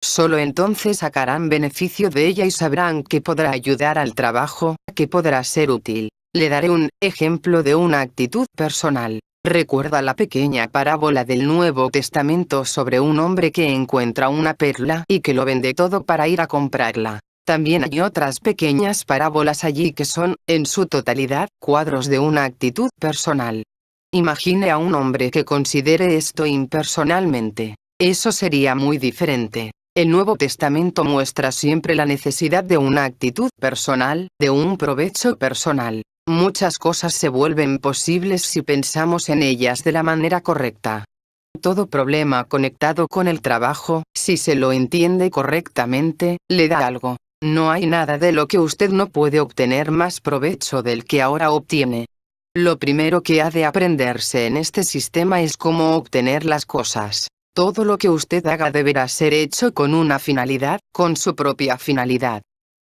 Solo entonces sacarán beneficio de ella y sabrán que podrá ayudar al trabajo, que podrá ser útil. Le daré un ejemplo de una actitud personal. Recuerda la pequeña parábola del Nuevo Testamento sobre un hombre que encuentra una perla y que lo vende todo para ir a comprarla. También hay otras pequeñas parábolas allí que son, en su totalidad, cuadros de una actitud personal. Imagine a un hombre que considere esto impersonalmente. Eso sería muy diferente. El Nuevo Testamento muestra siempre la necesidad de una actitud personal, de un provecho personal. Muchas cosas se vuelven posibles si pensamos en ellas de la manera correcta. Todo problema conectado con el trabajo, si se lo entiende correctamente, le da algo. No hay nada de lo que usted no puede obtener más provecho del que ahora obtiene. Lo primero que ha de aprenderse en este sistema es cómo obtener las cosas. Todo lo que usted haga deberá ser hecho con una finalidad, con su propia finalidad.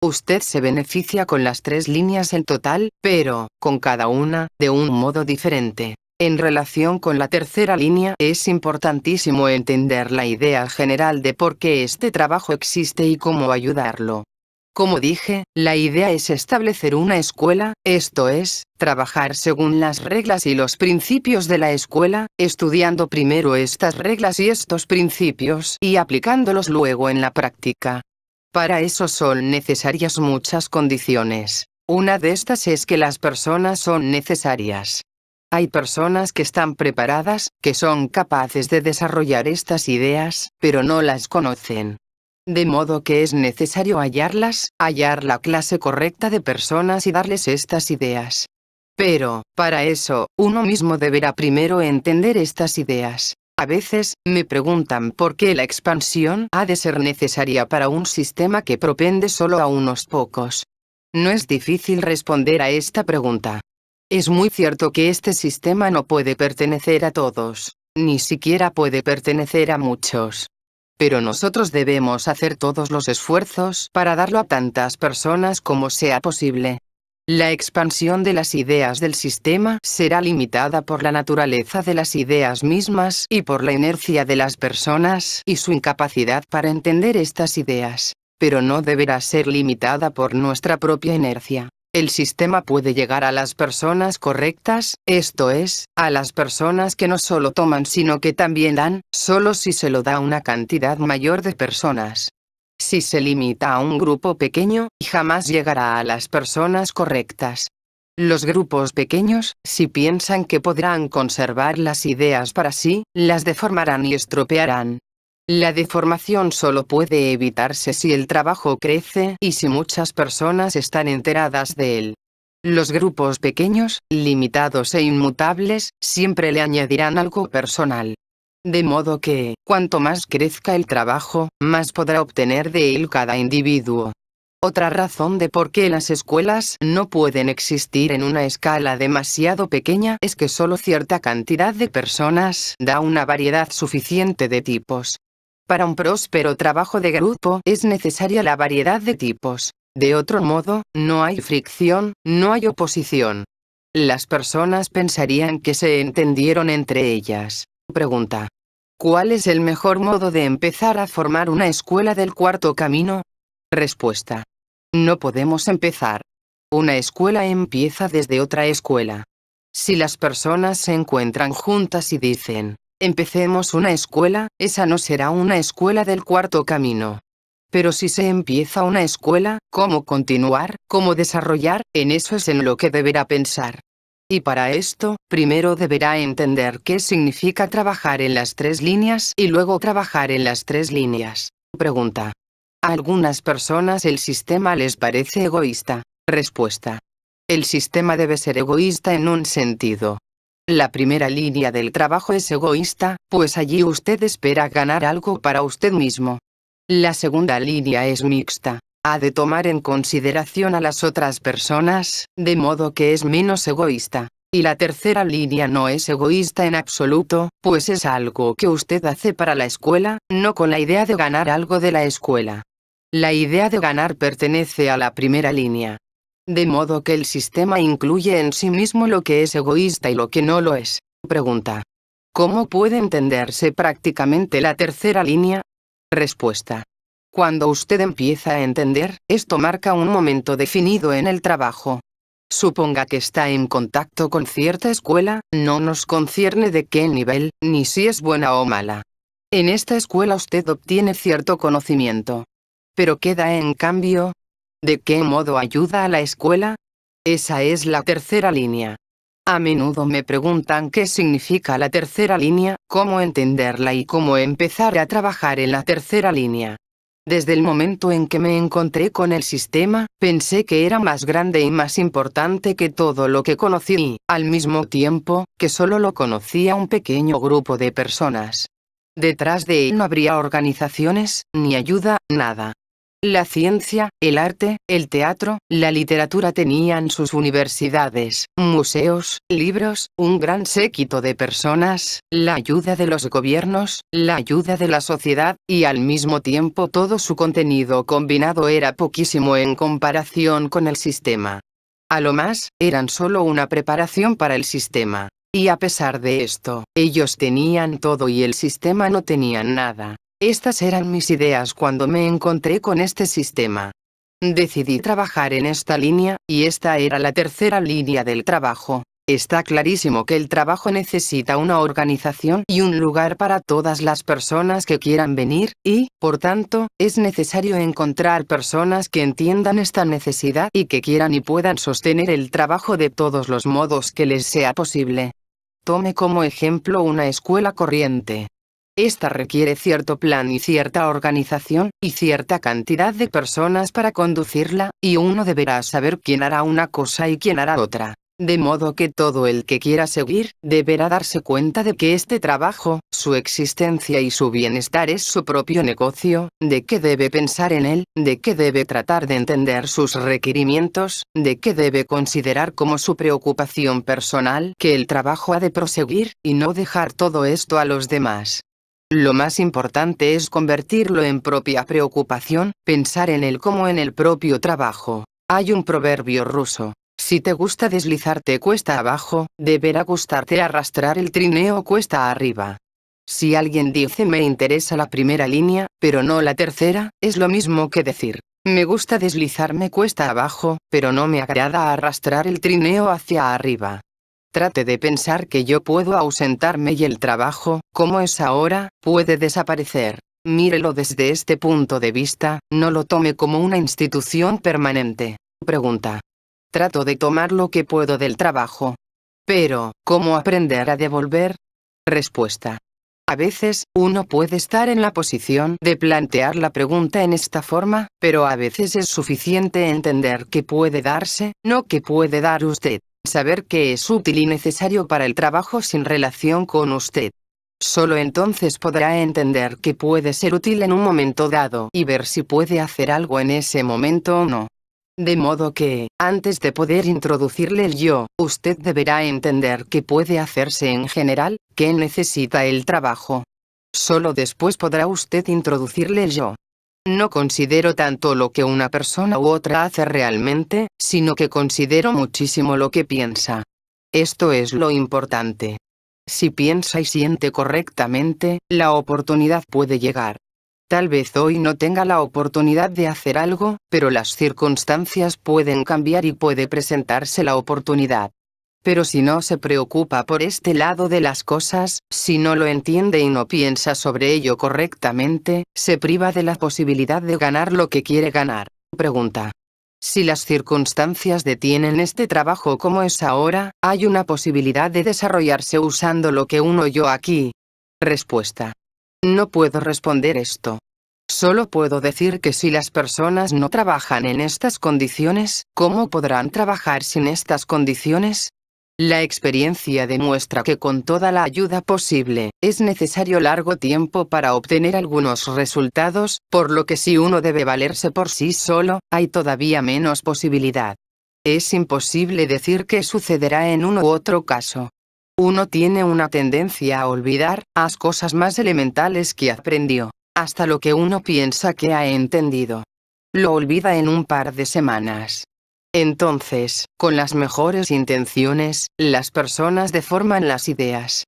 Usted se beneficia con las tres líneas en total, pero, con cada una, de un modo diferente. En relación con la tercera línea, es importantísimo entender la idea general de por qué este trabajo existe y cómo ayudarlo. Como dije, la idea es establecer una escuela, esto es, trabajar según las reglas y los principios de la escuela, estudiando primero estas reglas y estos principios y aplicándolos luego en la práctica. Para eso son necesarias muchas condiciones. Una de estas es que las personas son necesarias. Hay personas que están preparadas, que son capaces de desarrollar estas ideas, pero no las conocen. De modo que es necesario hallarlas, hallar la clase correcta de personas y darles estas ideas. Pero, para eso, uno mismo deberá primero entender estas ideas. A veces, me preguntan por qué la expansión ha de ser necesaria para un sistema que propende solo a unos pocos. No es difícil responder a esta pregunta. Es muy cierto que este sistema no puede pertenecer a todos, ni siquiera puede pertenecer a muchos. Pero nosotros debemos hacer todos los esfuerzos para darlo a tantas personas como sea posible. La expansión de las ideas del sistema será limitada por la naturaleza de las ideas mismas y por la inercia de las personas y su incapacidad para entender estas ideas, pero no deberá ser limitada por nuestra propia inercia. El sistema puede llegar a las personas correctas, esto es, a las personas que no solo toman sino que también dan, solo si se lo da a una cantidad mayor de personas. Si se limita a un grupo pequeño, jamás llegará a las personas correctas. Los grupos pequeños, si piensan que podrán conservar las ideas para sí, las deformarán y estropearán. La deformación solo puede evitarse si el trabajo crece y si muchas personas están enteradas de él. Los grupos pequeños, limitados e inmutables, siempre le añadirán algo personal. De modo que, cuanto más crezca el trabajo, más podrá obtener de él cada individuo. Otra razón de por qué las escuelas no pueden existir en una escala demasiado pequeña es que solo cierta cantidad de personas da una variedad suficiente de tipos. Para un próspero trabajo de grupo es necesaria la variedad de tipos. De otro modo, no hay fricción, no hay oposición. Las personas pensarían que se entendieron entre ellas. Pregunta: ¿cuál es el mejor modo de empezar a formar una escuela del cuarto camino? Respuesta: no podemos empezar. Una escuela empieza desde otra escuela. Si las personas se encuentran juntas y dicen, empecemos una escuela, esa no será una escuela del cuarto camino. Pero si se empieza una escuela, ¿cómo continuar, cómo desarrollar? En eso es en lo que deberá pensar. Y para esto, primero deberá entender qué significa trabajar en las tres líneas y luego trabajar en las tres líneas. Pregunta: ¿a algunas personas el sistema les parece egoísta? Respuesta: el sistema debe ser egoísta en un sentido. La primera línea del trabajo es egoísta, pues allí usted espera ganar algo para usted mismo. La segunda línea es mixta. Ha de tomar en consideración a las otras personas, de modo que es menos egoísta. Y la tercera línea no es egoísta en absoluto, pues es algo que usted hace para la escuela, no con la idea de ganar algo de la escuela. La idea de ganar pertenece a la primera línea. De modo que el sistema incluye en sí mismo lo que es egoísta y lo que no lo es. Pregunta: ¿cómo puede entenderse prácticamente la tercera línea? Respuesta: cuando usted empieza a entender, esto marca un momento definido en el trabajo. Suponga que está en contacto con cierta escuela, no nos concierne de qué nivel, ni si es buena o mala. En esta escuela usted obtiene cierto conocimiento. Pero queda en cambio, ¿de qué modo ayuda a la escuela? Esa es la tercera línea. A menudo me preguntan qué significa la tercera línea, cómo entenderla y cómo empezar a trabajar en la tercera línea. Desde el momento en que me encontré con el sistema, pensé que era más grande y más importante que todo lo que conocí y, al mismo tiempo, que solo lo conocía un pequeño grupo de personas. Detrás de él no habría organizaciones, ni ayuda, nada. La ciencia, el arte, el teatro, la literatura tenían sus universidades, museos, libros, un gran séquito de personas, la ayuda de los gobiernos, la ayuda de la sociedad, y al mismo tiempo todo su contenido combinado era poquísimo en comparación con el sistema. A lo más, eran solo una preparación para el sistema. Y a pesar de esto, ellos tenían todo y el sistema no tenía nada. Estas eran mis ideas cuando me encontré con este sistema. Decidí trabajar en esta línea, y esta era la tercera línea del trabajo. Está clarísimo que el trabajo necesita una organización y un lugar para todas las personas que quieran venir, y, por tanto, es necesario encontrar personas que entiendan esta necesidad y que quieran y puedan sostener el trabajo de todos los modos que les sea posible. Tome como ejemplo una escuela corriente. Esta requiere cierto plan y cierta organización, y cierta cantidad de personas para conducirla, y uno deberá saber quién hará una cosa y quién hará otra. De modo que todo el que quiera seguir, deberá darse cuenta de que este trabajo, su existencia y su bienestar es su propio negocio, de que debe pensar en él, de que debe tratar de entender sus requerimientos, de que debe considerar como su preocupación personal que el trabajo ha de proseguir, y no dejar todo esto a los demás. Lo más importante es convertirlo en propia preocupación, pensar en él como en el propio trabajo. Hay un proverbio ruso. Si te gusta deslizarte cuesta abajo, deberá gustarte arrastrar el trineo cuesta arriba. Si alguien dice me interesa la primera línea, pero no la tercera, es lo mismo que decir, me gusta deslizarme cuesta abajo, pero no me agrada arrastrar el trineo hacia arriba. Trate de pensar que yo puedo ausentarme y el trabajo, como es ahora, puede desaparecer. Mírelo desde este punto de vista, no lo tome como una institución permanente. Pregunta. Trato de tomar lo que puedo del trabajo. Pero, ¿cómo aprender a devolver? Respuesta. A veces, uno puede estar en la posición de plantear la pregunta en esta forma, pero a veces es suficiente entender que puede darse, no que puede dar usted. Saber que es útil y necesario para el trabajo sin relación con usted. Solo entonces podrá entender que puede ser útil en un momento dado y ver si puede hacer algo en ese momento o no. De modo que, antes de poder introducirle el yo, usted deberá entender qué puede hacerse en general, qué necesita el trabajo. Solo después podrá usted introducirle el yo. No considero tanto lo que una persona u otra hace realmente, sino que considero muchísimo lo que piensa. Esto es lo importante. Si piensa y siente correctamente, la oportunidad puede llegar. Tal vez hoy no tenga la oportunidad de hacer algo, pero las circunstancias pueden cambiar y puede presentarse la oportunidad. Pero si no se preocupa por este lado de las cosas, si no lo entiende y no piensa sobre ello correctamente, se priva de la posibilidad de ganar lo que quiere ganar. Pregunta. Si las circunstancias detienen este trabajo como es ahora, ¿hay una posibilidad de desarrollarse usando lo que uno yo aquí? Respuesta. No puedo responder esto. Solo puedo decir que si las personas no trabajan en estas condiciones, ¿cómo podrán trabajar sin estas condiciones? La experiencia demuestra que con toda la ayuda posible, es necesario largo tiempo para obtener algunos resultados, por lo que si uno debe valerse por sí solo, hay todavía menos posibilidad. Es imposible decir qué sucederá en uno u otro caso. Uno tiene una tendencia a olvidar las cosas más elementales que aprendió, hasta lo que uno piensa que ha entendido. Lo olvida en un par de semanas. Entonces, con las mejores intenciones, las personas deforman las ideas.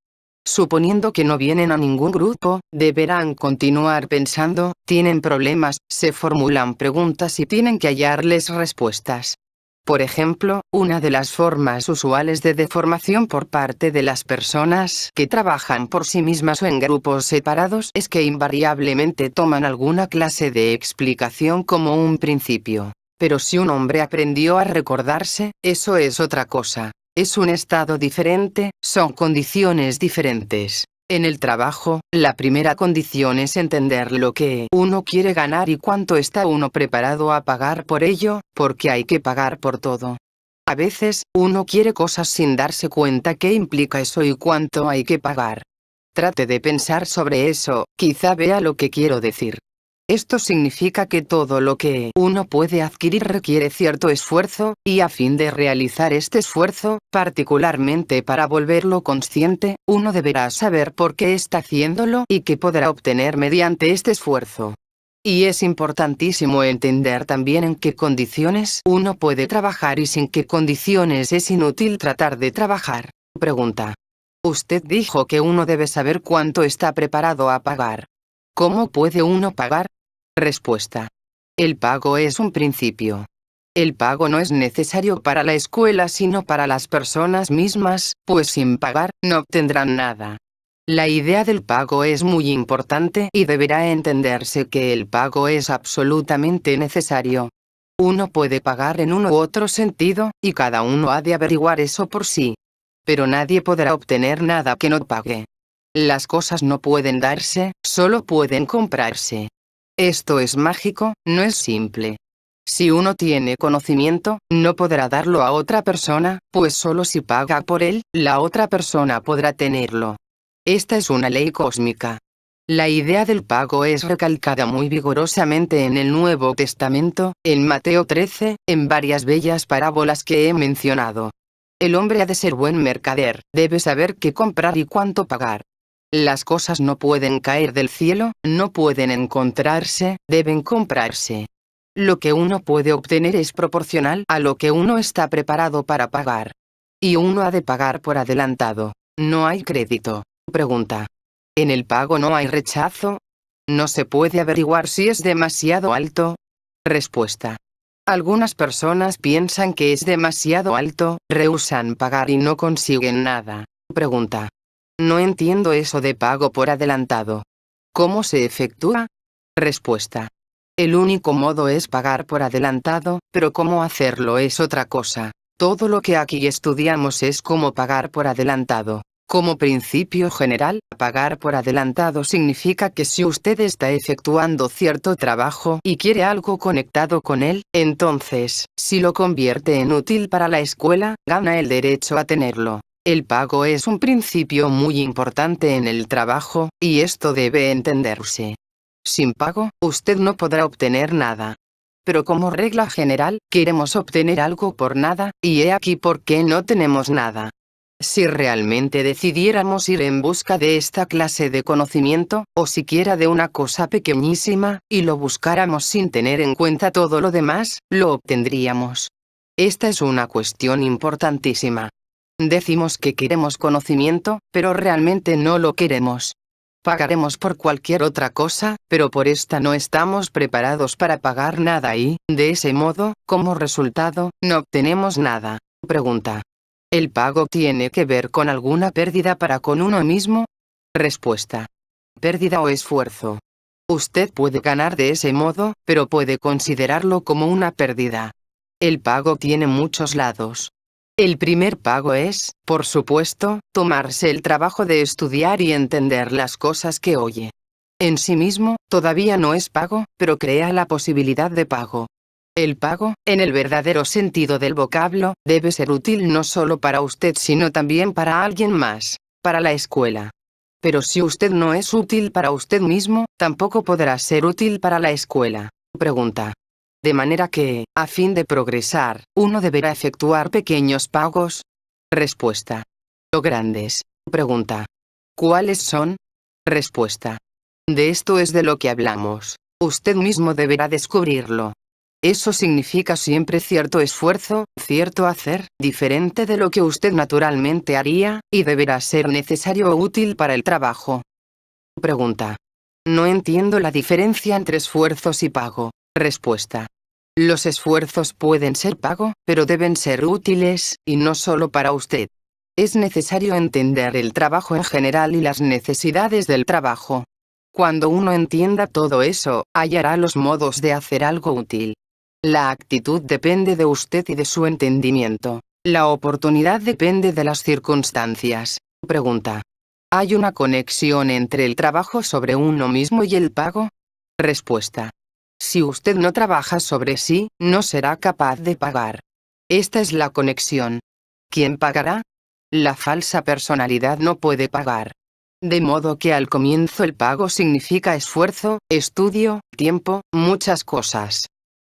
Suponiendo que no vienen a ningún grupo, deberán continuar pensando, tienen problemas, se formulan preguntas y tienen que hallarles respuestas. Por ejemplo, una de las formas usuales de deformación por parte de las personas que trabajan por sí mismas o en grupos separados es que invariablemente toman alguna clase de explicación como un principio. Pero si un hombre aprendió a recordarse, eso es otra cosa. Es un estado diferente, son condiciones diferentes. En el trabajo, la primera condición es entender lo que uno quiere ganar y cuánto está uno preparado a pagar por ello, porque hay que pagar por todo. A veces, uno quiere cosas sin darse cuenta qué implica eso y cuánto hay que pagar. Trate de pensar sobre eso, quizá vea lo que quiero decir. Esto significa que todo lo que uno puede adquirir requiere cierto esfuerzo, y a fin de realizar este esfuerzo, particularmente para volverlo consciente, uno deberá saber por qué está haciéndolo y qué podrá obtener mediante este esfuerzo. Y es importantísimo entender también en qué condiciones uno puede trabajar y sin qué condiciones es inútil tratar de trabajar. Pregunta. Usted dijo que uno debe saber cuánto está preparado a pagar. ¿Cómo puede uno pagar? Respuesta. El pago es un principio. El pago no es necesario para la escuela sino para las personas mismas, pues sin pagar, no obtendrán nada. La idea del pago es muy importante y deberá entenderse que el pago es absolutamente necesario. Uno puede pagar en uno u otro sentido, y cada uno ha de averiguar eso por sí. Pero nadie podrá obtener nada que no pague. Las cosas no pueden darse, solo pueden comprarse. Esto es mágico, no es simple. Si uno tiene conocimiento, no podrá darlo a otra persona, pues solo si paga por él, la otra persona podrá tenerlo. Esta es una ley cósmica. La idea del pago es recalcada muy vigorosamente en el Nuevo Testamento, en Mateo 13, en varias bellas parábolas que he mencionado. El hombre ha de ser buen mercader, debe saber qué comprar y cuánto pagar. Las cosas no pueden caer del cielo, no pueden encontrarse, deben comprarse. Lo que uno puede obtener es proporcional a lo que uno está preparado para pagar. Y uno ha de pagar por adelantado. No hay crédito. Pregunta. ¿En el pago no hay rechazo? ¿No se puede averiguar si es demasiado alto? Respuesta. Algunas personas piensan que es demasiado alto, rehúsan pagar y no consiguen nada. Pregunta. No entiendo eso de pago por adelantado. ¿Cómo se efectúa? Respuesta. El único modo es pagar por adelantado, pero cómo hacerlo es otra cosa. Todo lo que aquí estudiamos es cómo pagar por adelantado. Como principio general, pagar por adelantado significa que si usted está efectuando cierto trabajo y quiere algo conectado con él, entonces, si lo convierte en útil para la escuela, gana el derecho a tenerlo. El pago es un principio muy importante en el trabajo, y esto debe entenderse. Sin pago, usted no podrá obtener nada. Pero como regla general, queremos obtener algo por nada, y he aquí por qué no tenemos nada. Si realmente decidiéramos ir en busca de esta clase de conocimiento, o siquiera de una cosa pequeñísima, y lo buscáramos sin tener en cuenta todo lo demás, lo obtendríamos. Esta es una cuestión importantísima. Decimos que queremos conocimiento, pero realmente no lo queremos. Pagaremos por cualquier otra cosa, pero por esta no estamos preparados para pagar nada y, de ese modo, como resultado, no obtenemos nada. Pregunta. ¿El pago tiene que ver con alguna pérdida para con uno mismo? Respuesta. Pérdida o esfuerzo. Usted puede ganar de ese modo, pero puede considerarlo como una pérdida. El pago tiene muchos lados. El primer pago es, por supuesto, tomarse el trabajo de estudiar y entender las cosas que oye. En sí mismo, todavía no es pago, pero crea la posibilidad de pago. El pago, en el verdadero sentido del vocablo, debe ser útil no solo para usted sino también para alguien más, para la escuela. Pero si usted no es útil para usted mismo, tampoco podrá ser útil para la escuela. Pregunta. De manera que, a fin de progresar, uno deberá efectuar pequeños pagos. Respuesta. ¿O grandes? Pregunta. ¿Cuáles son? Respuesta. De esto es de lo que hablamos. Usted mismo deberá descubrirlo. Eso significa siempre cierto esfuerzo, cierto hacer, diferente de lo que usted naturalmente haría, y deberá ser necesario o útil para el trabajo. Pregunta. No entiendo la diferencia entre esfuerzos y pago. Respuesta. Los esfuerzos pueden ser pago, pero deben ser útiles, y no solo para usted. Es necesario entender el trabajo en general y las necesidades del trabajo. Cuando uno entienda todo eso, hallará los modos de hacer algo útil. La actitud depende de usted y de su entendimiento. La oportunidad depende de las circunstancias. Pregunta. ¿Hay una conexión entre el trabajo sobre uno mismo y el pago? Respuesta. Si usted no trabaja sobre sí, no será capaz de pagar. Esta es la conexión. ¿Quién pagará? La falsa personalidad no puede pagar. De modo que al comienzo el pago significa esfuerzo, estudio, tiempo, muchas cosas.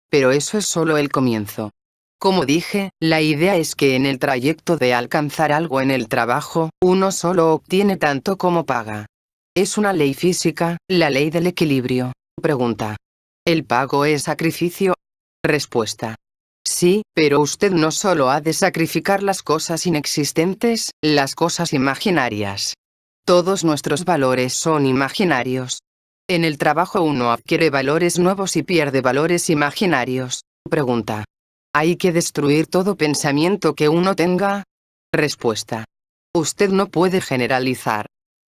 Pero eso es solo el comienzo. Como dije, la idea es que en el trayecto de alcanzar algo en el trabajo, uno solo obtiene tanto como paga. Es una ley física, la ley del equilibrio. Pregunta. ¿El pago es sacrificio? Respuesta. Sí, pero usted no solo ha de sacrificar las cosas inexistentes, las cosas imaginarias. Todos nuestros valores son imaginarios. En el trabajo uno adquiere valores nuevos y pierde valores imaginarios. Pregunta. ¿Hay que destruir todo pensamiento que uno tenga? Respuesta. Usted no puede generalizar.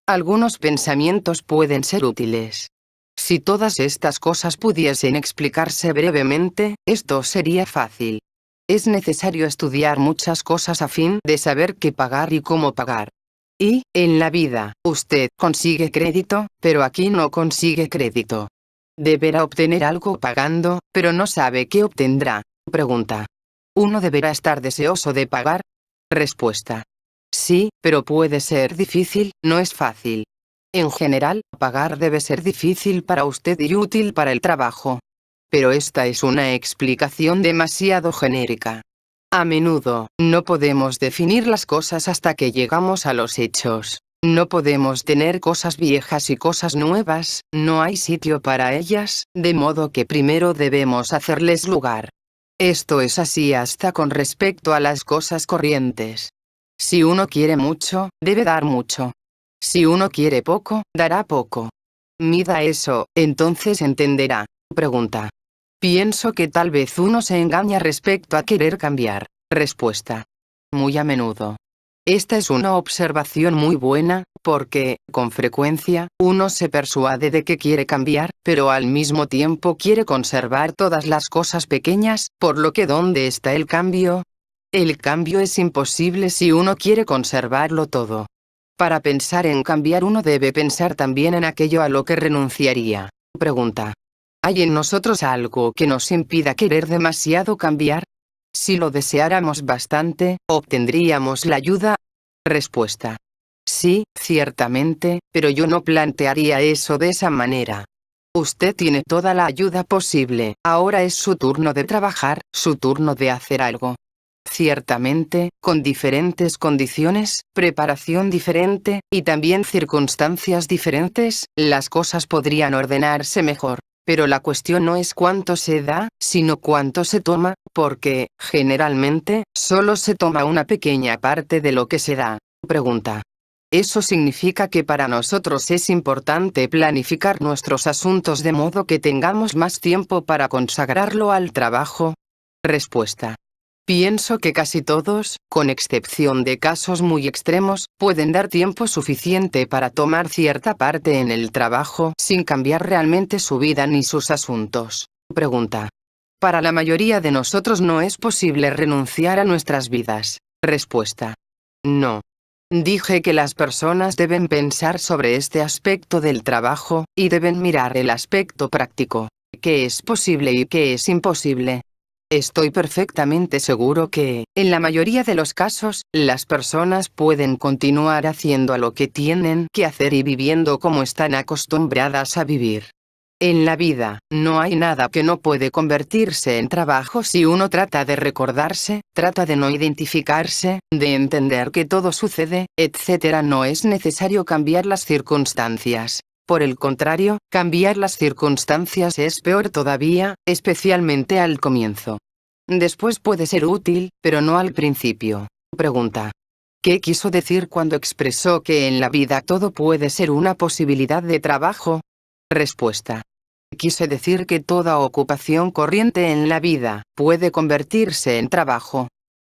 Algunos pensamientos pueden ser útiles. Si todas estas cosas pudiesen explicarse brevemente, esto sería fácil. Es necesario estudiar muchas cosas a fin de saber qué pagar y cómo pagar. Y, en la vida, usted consigue crédito, pero aquí no consigue crédito. Deberá obtener algo pagando, pero no sabe qué obtendrá. Pregunta. ¿Uno deberá estar deseoso de pagar? Respuesta. Sí, pero puede ser difícil, no es fácil. En general, pagar debe ser difícil para usted y útil para el trabajo. Pero esta es una explicación demasiado genérica. A menudo, no podemos definir las cosas hasta que llegamos a los hechos. No podemos tener cosas viejas y cosas nuevas, no hay sitio para ellas, de modo que primero debemos hacerles lugar. Esto es así hasta con respecto a las cosas corrientes. Si uno quiere mucho, debe dar mucho. Si uno quiere poco, dará poco. Mida eso, entonces entenderá. Pregunta. Pienso que tal vez uno se engaña respecto a querer cambiar. Respuesta. Muy a menudo. Esta es una observación muy buena, porque, con frecuencia, uno se persuade de que quiere cambiar, pero al mismo tiempo quiere conservar todas las cosas pequeñas, por lo que ¿dónde está el cambio? El cambio es imposible si uno quiere conservarlo todo. Para pensar en cambiar uno debe pensar también en aquello a lo que renunciaría. Pregunta. ¿Hay en nosotros algo que nos impida querer demasiado cambiar? Si lo deseáramos bastante, ¿obtendríamos la ayuda? Respuesta. Sí, ciertamente, pero yo no plantearía eso de esa manera. Usted tiene toda la ayuda posible, ahora es su turno de trabajar, su turno de hacer algo. Ciertamente, con diferentes condiciones, preparación diferente, y también circunstancias diferentes, las cosas podrían ordenarse mejor. Pero la cuestión no es cuánto se da, sino cuánto se toma, porque, generalmente, solo se toma una pequeña parte de lo que se da. Pregunta. ¿Eso significa que para nosotros es importante planificar nuestros asuntos de modo que tengamos más tiempo para consagrarlo al trabajo? Respuesta. Pienso que casi todos, con excepción de casos muy extremos, pueden dar tiempo suficiente para tomar cierta parte en el trabajo sin cambiar realmente su vida ni sus asuntos. Pregunta. Para la mayoría de nosotros no es posible renunciar a nuestras vidas. Respuesta. No. Dije que las personas deben pensar sobre este aspecto del trabajo, y deben mirar el aspecto práctico. ¿Qué es posible y qué es imposible? Estoy perfectamente seguro que, en la mayoría de los casos, las personas pueden continuar haciendo lo que tienen que hacer y viviendo como están acostumbradas a vivir. En la vida, no hay nada que no puede convertirse en trabajo si uno trata de recordarse, trata de no identificarse, de entender que todo sucede, etc. No es necesario cambiar las circunstancias. Por el contrario, cambiar las circunstancias es peor todavía, especialmente al comienzo. Después puede ser útil, pero no al principio. Pregunta. ¿Qué quiso decir cuando expresó que en la vida todo puede ser una posibilidad de trabajo? Respuesta. Quise decir que toda ocupación corriente en la vida puede convertirse en trabajo.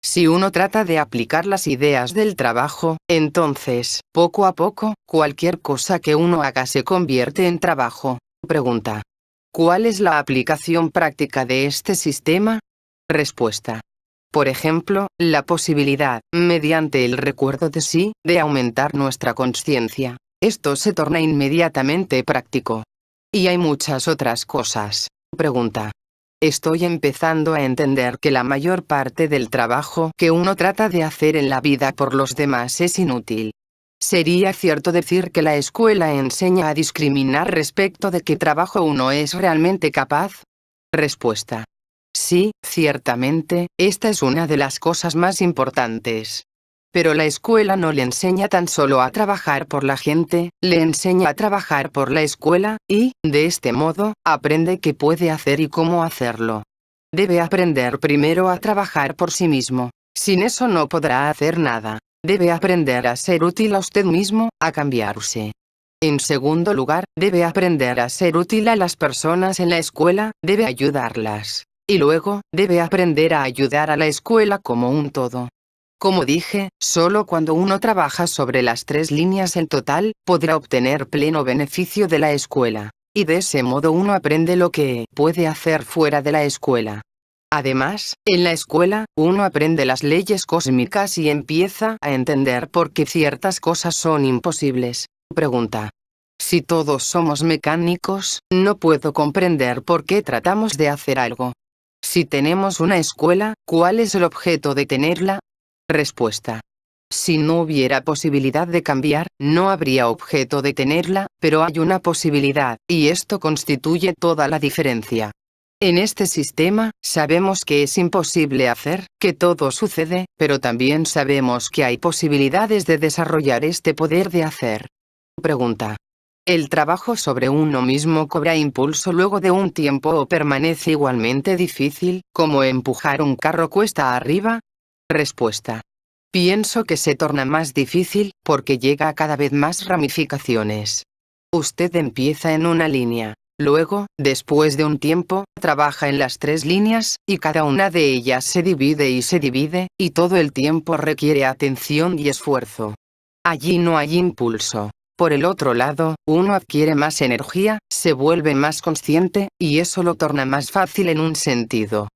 Si uno trata de aplicar las ideas del trabajo, entonces, poco a poco, cualquier cosa que uno haga se convierte en trabajo. Pregunta. ¿Cuál es la aplicación práctica de este sistema? Respuesta. Por ejemplo, la posibilidad, mediante el recuerdo de sí, de aumentar nuestra conciencia. Esto se torna inmediatamente práctico. Y hay muchas otras cosas. Pregunta. Estoy empezando a entender que la mayor parte del trabajo que uno trata de hacer en la vida por los demás es inútil. ¿Sería cierto decir que la escuela enseña a discriminar respecto de qué trabajo uno es realmente capaz? Respuesta. Sí, ciertamente, esta es una de las cosas más importantes. Pero la escuela no le enseña tan solo a trabajar por la gente, le enseña a trabajar por la escuela, y, de este modo, aprende qué puede hacer y cómo hacerlo. Debe aprender primero a trabajar por sí mismo. Sin eso no podrá hacer nada. Debe aprender a ser útil a usted mismo, a cambiarse. En segundo lugar, debe aprender a ser útil a las personas en la escuela, debe ayudarlas. Y luego, debe aprender a ayudar a la escuela como un todo. Como dije, solo cuando uno trabaja sobre las 3 líneas en total, podrá obtener pleno beneficio de la escuela. Y de ese modo uno aprende lo que puede hacer fuera de la escuela. Además, en la escuela, uno aprende las leyes cósmicas y empieza a entender por qué ciertas cosas son imposibles. Pregunta. Si todos somos mecánicos, no puedo comprender por qué tratamos de hacer algo. Si tenemos una escuela, ¿cuál es el objeto de tenerla? Respuesta. Si no hubiera posibilidad de cambiar, no habría objeto de tenerla, pero hay una posibilidad, y esto constituye toda la diferencia. En este sistema, sabemos que es imposible hacer que todo sucede, pero también sabemos que hay posibilidades de desarrollar este poder de hacer. Pregunta. ¿El trabajo sobre uno mismo cobra impulso luego de un tiempo o permanece igualmente difícil, como empujar un carro cuesta arriba? Respuesta. Pienso que se torna más difícil, porque llega a cada vez más ramificaciones. Usted empieza en una línea. Luego, después de un tiempo, trabaja en las 3 líneas, y cada una de ellas se divide, y todo el tiempo requiere atención y esfuerzo. Allí no hay impulso. Por el otro lado, uno adquiere más energía, se vuelve más consciente, y eso lo torna más fácil en un sentido.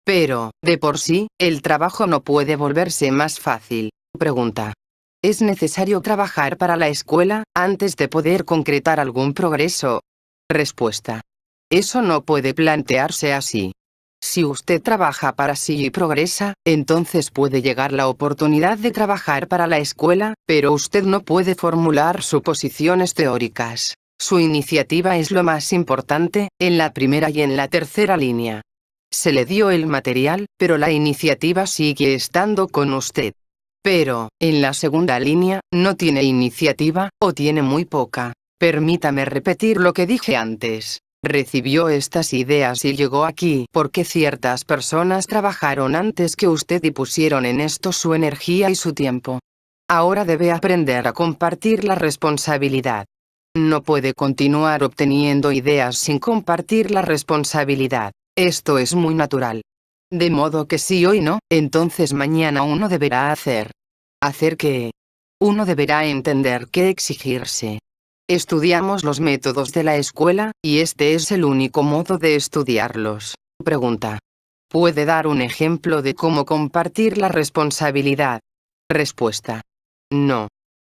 Pero, de por sí, el trabajo no puede volverse más fácil. Pregunta. ¿Es necesario trabajar para la escuela, antes de poder concretar algún progreso? Respuesta. Eso no puede plantearse así. Si usted trabaja para sí y progresa, entonces puede llegar la oportunidad de trabajar para la escuela, pero usted no puede formular suposiciones teóricas. Su iniciativa es lo más importante, en la primera y en la tercera línea. Se le dio el material, pero la iniciativa sigue estando con usted. Pero, en la segunda línea, no tiene iniciativa, o tiene muy poca. Permítame repetir lo que dije antes. Recibió estas ideas y llegó aquí porque ciertas personas trabajaron antes que usted y pusieron en esto su energía y su tiempo. Ahora debe aprender a compartir la responsabilidad. No puede continuar obteniendo ideas sin compartir la responsabilidad. Esto es muy natural. De modo que si hoy no, entonces mañana uno deberá hacer. ¿Hacer qué? Uno deberá entender qué exigirse. Estudiamos los métodos de la escuela, y este es el único modo de estudiarlos. Pregunta. ¿Puede dar un ejemplo de cómo compartir la responsabilidad? Respuesta. No.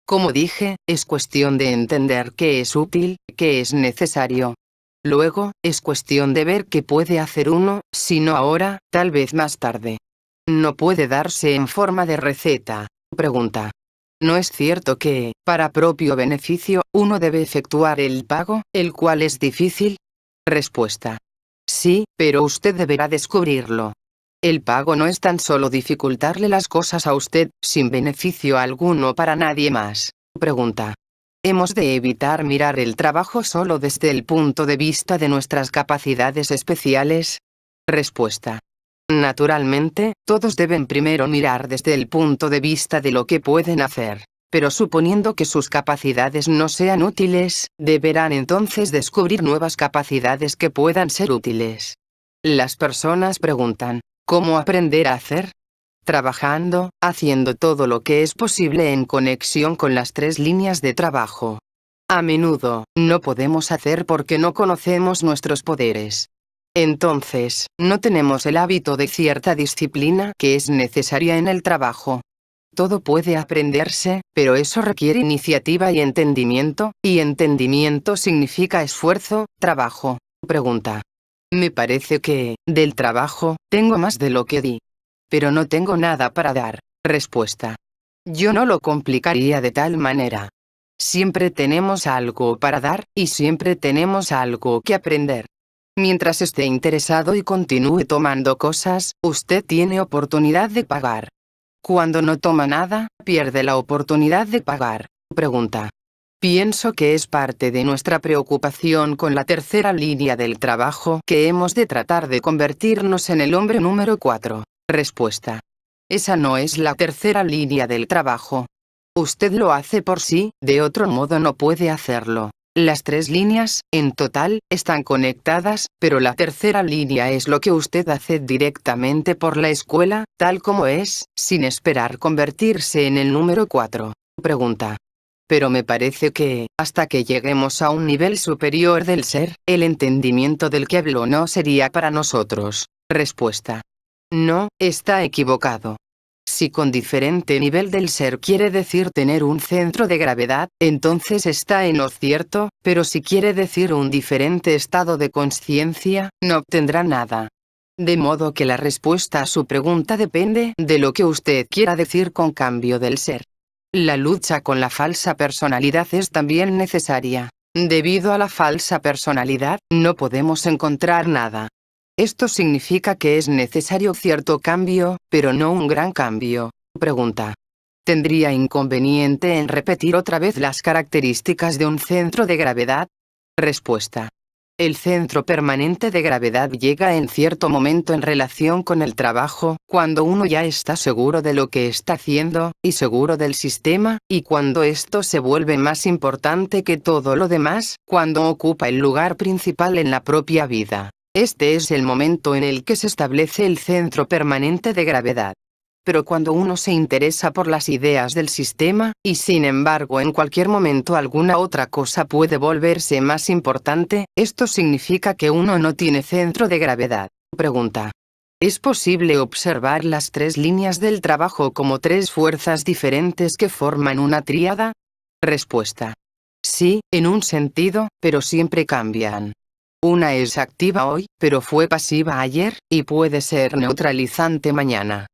Como dije, es cuestión de entender qué es útil, qué es necesario. Luego, es cuestión de ver qué puede hacer uno, si no ahora, tal vez más tarde. No puede darse en forma de receta. Pregunta. ¿No es cierto que, para propio beneficio, uno debe efectuar el pago, el cual es difícil? Respuesta. Sí, pero usted deberá descubrirlo. El pago no es tan solo dificultarle las cosas a usted, sin beneficio alguno para nadie más. Pregunta. ¿Hemos de evitar mirar el trabajo solo desde el punto de vista de nuestras capacidades especiales? Respuesta. Naturalmente, todos deben primero mirar desde el punto de vista de lo que pueden hacer. Pero suponiendo que sus capacidades no sean útiles, deberán entonces descubrir nuevas capacidades que puedan ser útiles. Las personas preguntan, ¿cómo aprender a hacer? Trabajando, haciendo todo lo que es posible en conexión con las 3 líneas de trabajo. A menudo, no podemos hacer porque no conocemos nuestros poderes. Entonces, no tenemos el hábito de cierta disciplina que es necesaria en el trabajo. Todo puede aprenderse, pero eso requiere iniciativa y entendimiento significa esfuerzo, trabajo. Pregunta. Me parece que, del trabajo, tengo más de lo que di. Pero no tengo nada para dar. Respuesta. Yo no lo complicaría de tal manera. Siempre tenemos algo para dar, y siempre tenemos algo que aprender. Mientras esté interesado y continúe tomando cosas, usted tiene oportunidad de pagar. Cuando no toma nada, pierde la oportunidad de pagar. Pregunta. Pienso que es parte de nuestra preocupación con la tercera línea del trabajo que hemos de tratar de convertirnos en el hombre número 4. Respuesta. Esa no es la tercera línea del trabajo. Usted lo hace por sí, de otro modo no puede hacerlo. Las 3 líneas, en total, están conectadas, pero la tercera línea es lo que usted hace directamente por la escuela, tal como es, sin esperar convertirse en el número 4. Pregunta. Pero me parece que, hasta que lleguemos a un nivel superior del ser, el entendimiento del que habló no sería para nosotros. Respuesta. No, está equivocado. Si con diferente nivel del ser quiere decir tener un centro de gravedad, entonces está en lo cierto, pero si quiere decir un diferente estado de conciencia, no obtendrá nada. De modo que la respuesta a su pregunta depende de lo que usted quiera decir con cambio del ser. La lucha con la falsa personalidad es también necesaria. Debido a la falsa personalidad, no podemos encontrar nada. Esto significa que es necesario cierto cambio, pero no un gran cambio. Pregunta. ¿Tendría inconveniente en repetir otra vez las características de un centro de gravedad? Respuesta. El centro permanente de gravedad llega en cierto momento en relación con el trabajo, cuando uno ya está seguro de lo que está haciendo, y seguro del sistema, y cuando esto se vuelve más importante que todo lo demás, cuando ocupa el lugar principal en la propia vida. Este es el momento en el que se establece el centro permanente de gravedad. Pero cuando uno se interesa por las ideas del sistema, y sin embargo en cualquier momento alguna otra cosa puede volverse más importante, esto significa que uno no tiene centro de gravedad. Pregunta. ¿Es posible observar las tres líneas del trabajo como tres fuerzas diferentes que forman una tríada? Respuesta. Sí, en un sentido, pero siempre cambian. Una es activa hoy, pero fue pasiva ayer, y puede ser neutralizante mañana.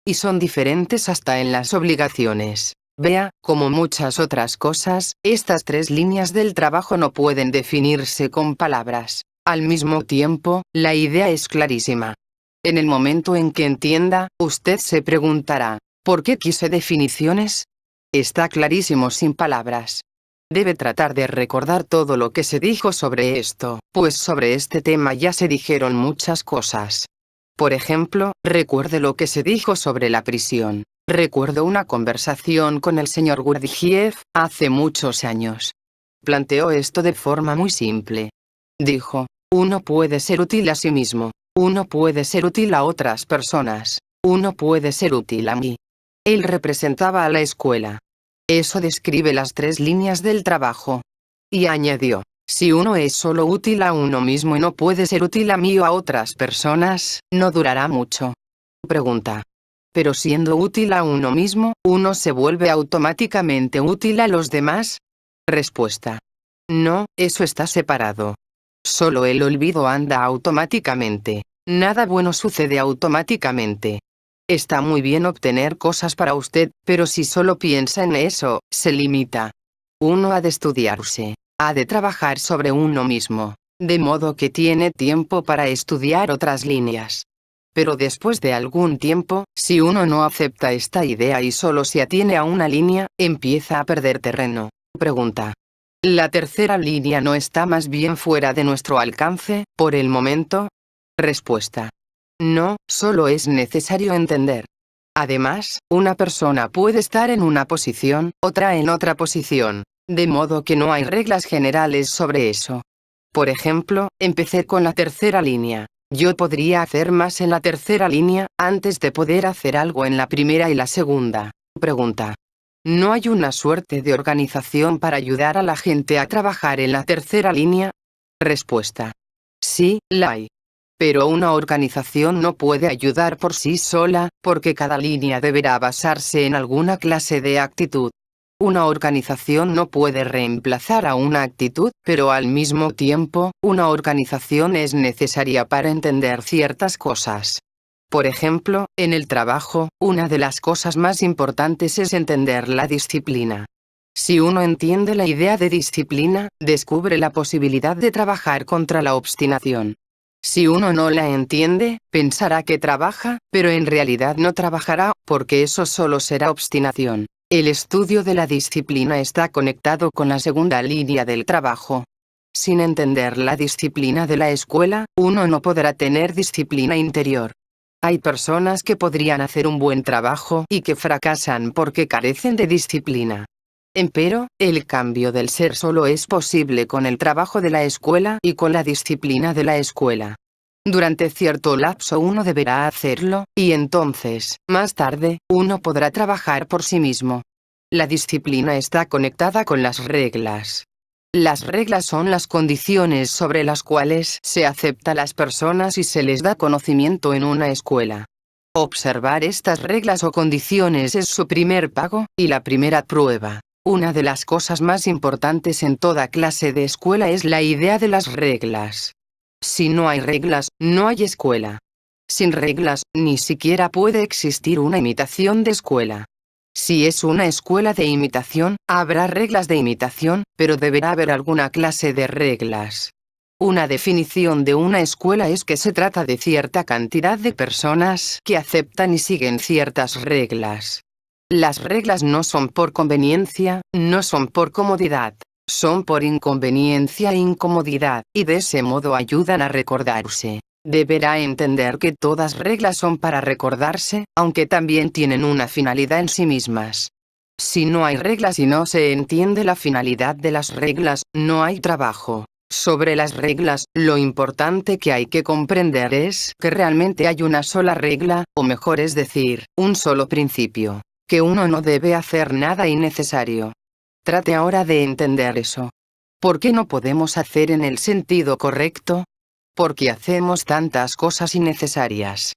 Y son diferentes hasta en las obligaciones. Vea, como muchas otras cosas, estas tres líneas del trabajo no pueden definirse con palabras. Al mismo tiempo, la idea es clarísima. En el momento en que entienda, usted se preguntará, ¿por qué quise definiciones? Está clarísimo sin palabras. Debe tratar de recordar todo lo que se dijo sobre esto, pues sobre este tema ya se dijeron muchas cosas. Por ejemplo, recuerde lo que se dijo sobre la prisión. Recuerdo una conversación con el señor Gurdjieff, hace muchos años. Planteó esto de forma muy simple. Dijo, uno puede ser útil a sí mismo, uno puede ser útil a otras personas, uno puede ser útil a mí. Él representaba a la escuela. Eso describe las tres líneas del trabajo. Y añadió, si uno es solo útil a uno mismo y no puede ser útil a mí o a otras personas, no durará mucho. Pregunta. Pero siendo útil a uno mismo, ¿uno se vuelve automáticamente útil a los demás? Respuesta. No, eso está separado. Solo el olvido anda automáticamente. Nada bueno sucede automáticamente. Está muy bien obtener cosas para usted, pero si solo piensa en eso, se limita. Uno ha de estudiarse. Ha de trabajar sobre uno mismo, de modo que tiene tiempo para estudiar otras líneas. Pero después de algún tiempo, si uno no acepta esta idea y solo se atiene a una línea, empieza a perder terreno. Pregunta. ¿La tercera línea no está más bien fuera de nuestro alcance, por el momento? Respuesta. No, solo es necesario entender. Además, una persona puede estar en una posición, otra en otra posición. De modo que no hay reglas generales sobre eso. Por ejemplo, empecé con la tercera línea. Yo podría hacer más en la tercera línea, antes de poder hacer algo en la primera y la segunda. Pregunta. ¿No hay una suerte de organización para ayudar a la gente a trabajar en la tercera línea? Respuesta. Sí, la hay. Pero una organización no puede ayudar por sí sola, porque cada línea deberá basarse en alguna clase de actitud. Una organización no puede reemplazar a una actitud, pero al mismo tiempo, una organización es necesaria para entender ciertas cosas. Por ejemplo, en el trabajo, una de las cosas más importantes es entender la disciplina. Si uno entiende la idea de disciplina, descubre la posibilidad de trabajar contra la obstinación. Si uno no la entiende, pensará que trabaja, pero en realidad no trabajará, porque eso solo será obstinación. El estudio de la disciplina está conectado con la segunda línea del trabajo. Sin entender la disciplina de la escuela, uno no podrá tener disciplina interior. Hay personas que podrían hacer un buen trabajo y que fracasan porque carecen de disciplina. Empero, el cambio del ser solo es posible con el trabajo de la escuela y con la disciplina de la escuela. Durante cierto lapso uno deberá hacerlo, y entonces, más tarde, uno podrá trabajar por sí mismo. La disciplina está conectada con las reglas. Las reglas son las condiciones sobre las cuales se acepta a las personas y se les da conocimiento en una escuela. Observar estas reglas o condiciones es su primer pago, y la primera prueba. Una de las cosas más importantes en toda clase de escuela es la idea de las reglas. Si no hay reglas, no hay escuela. Sin reglas, ni siquiera puede existir una imitación de escuela. Si es una escuela de imitación, habrá reglas de imitación, pero deberá haber alguna clase de reglas. Una definición de una escuela es que se trata de cierta cantidad de personas que aceptan y siguen ciertas reglas. Las reglas no son por conveniencia, no son por comodidad, son por inconveniencia e incomodidad, y de ese modo ayudan a recordarse. Deberá entender que todas reglas son para recordarse, aunque también tienen una finalidad en sí mismas. Si no hay reglas y no se entiende la finalidad de las reglas, no hay trabajo. Sobre las reglas, lo importante que hay que comprender es que realmente hay una sola regla, o mejor es decir, un solo principio. Que uno no debe hacer nada innecesario. Trate ahora de entender eso. ¿Por qué no podemos hacer en el sentido correcto? Porque hacemos tantas cosas innecesarias.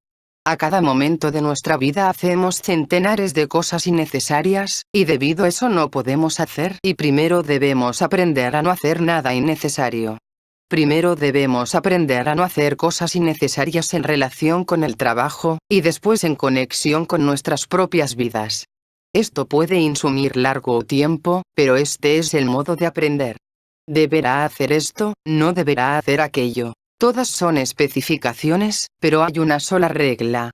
A cada momento de nuestra vida hacemos centenares de cosas innecesarias, y debido a eso no podemos hacer, y primero debemos aprender a no hacer nada innecesario. Primero debemos aprender a no hacer cosas innecesarias en relación con el trabajo, y después en conexión con nuestras propias vidas. Esto puede insumir largo tiempo, pero este es el modo de aprender. Deberá hacer esto, no deberá hacer aquello. Todas son especificaciones, pero hay una sola regla.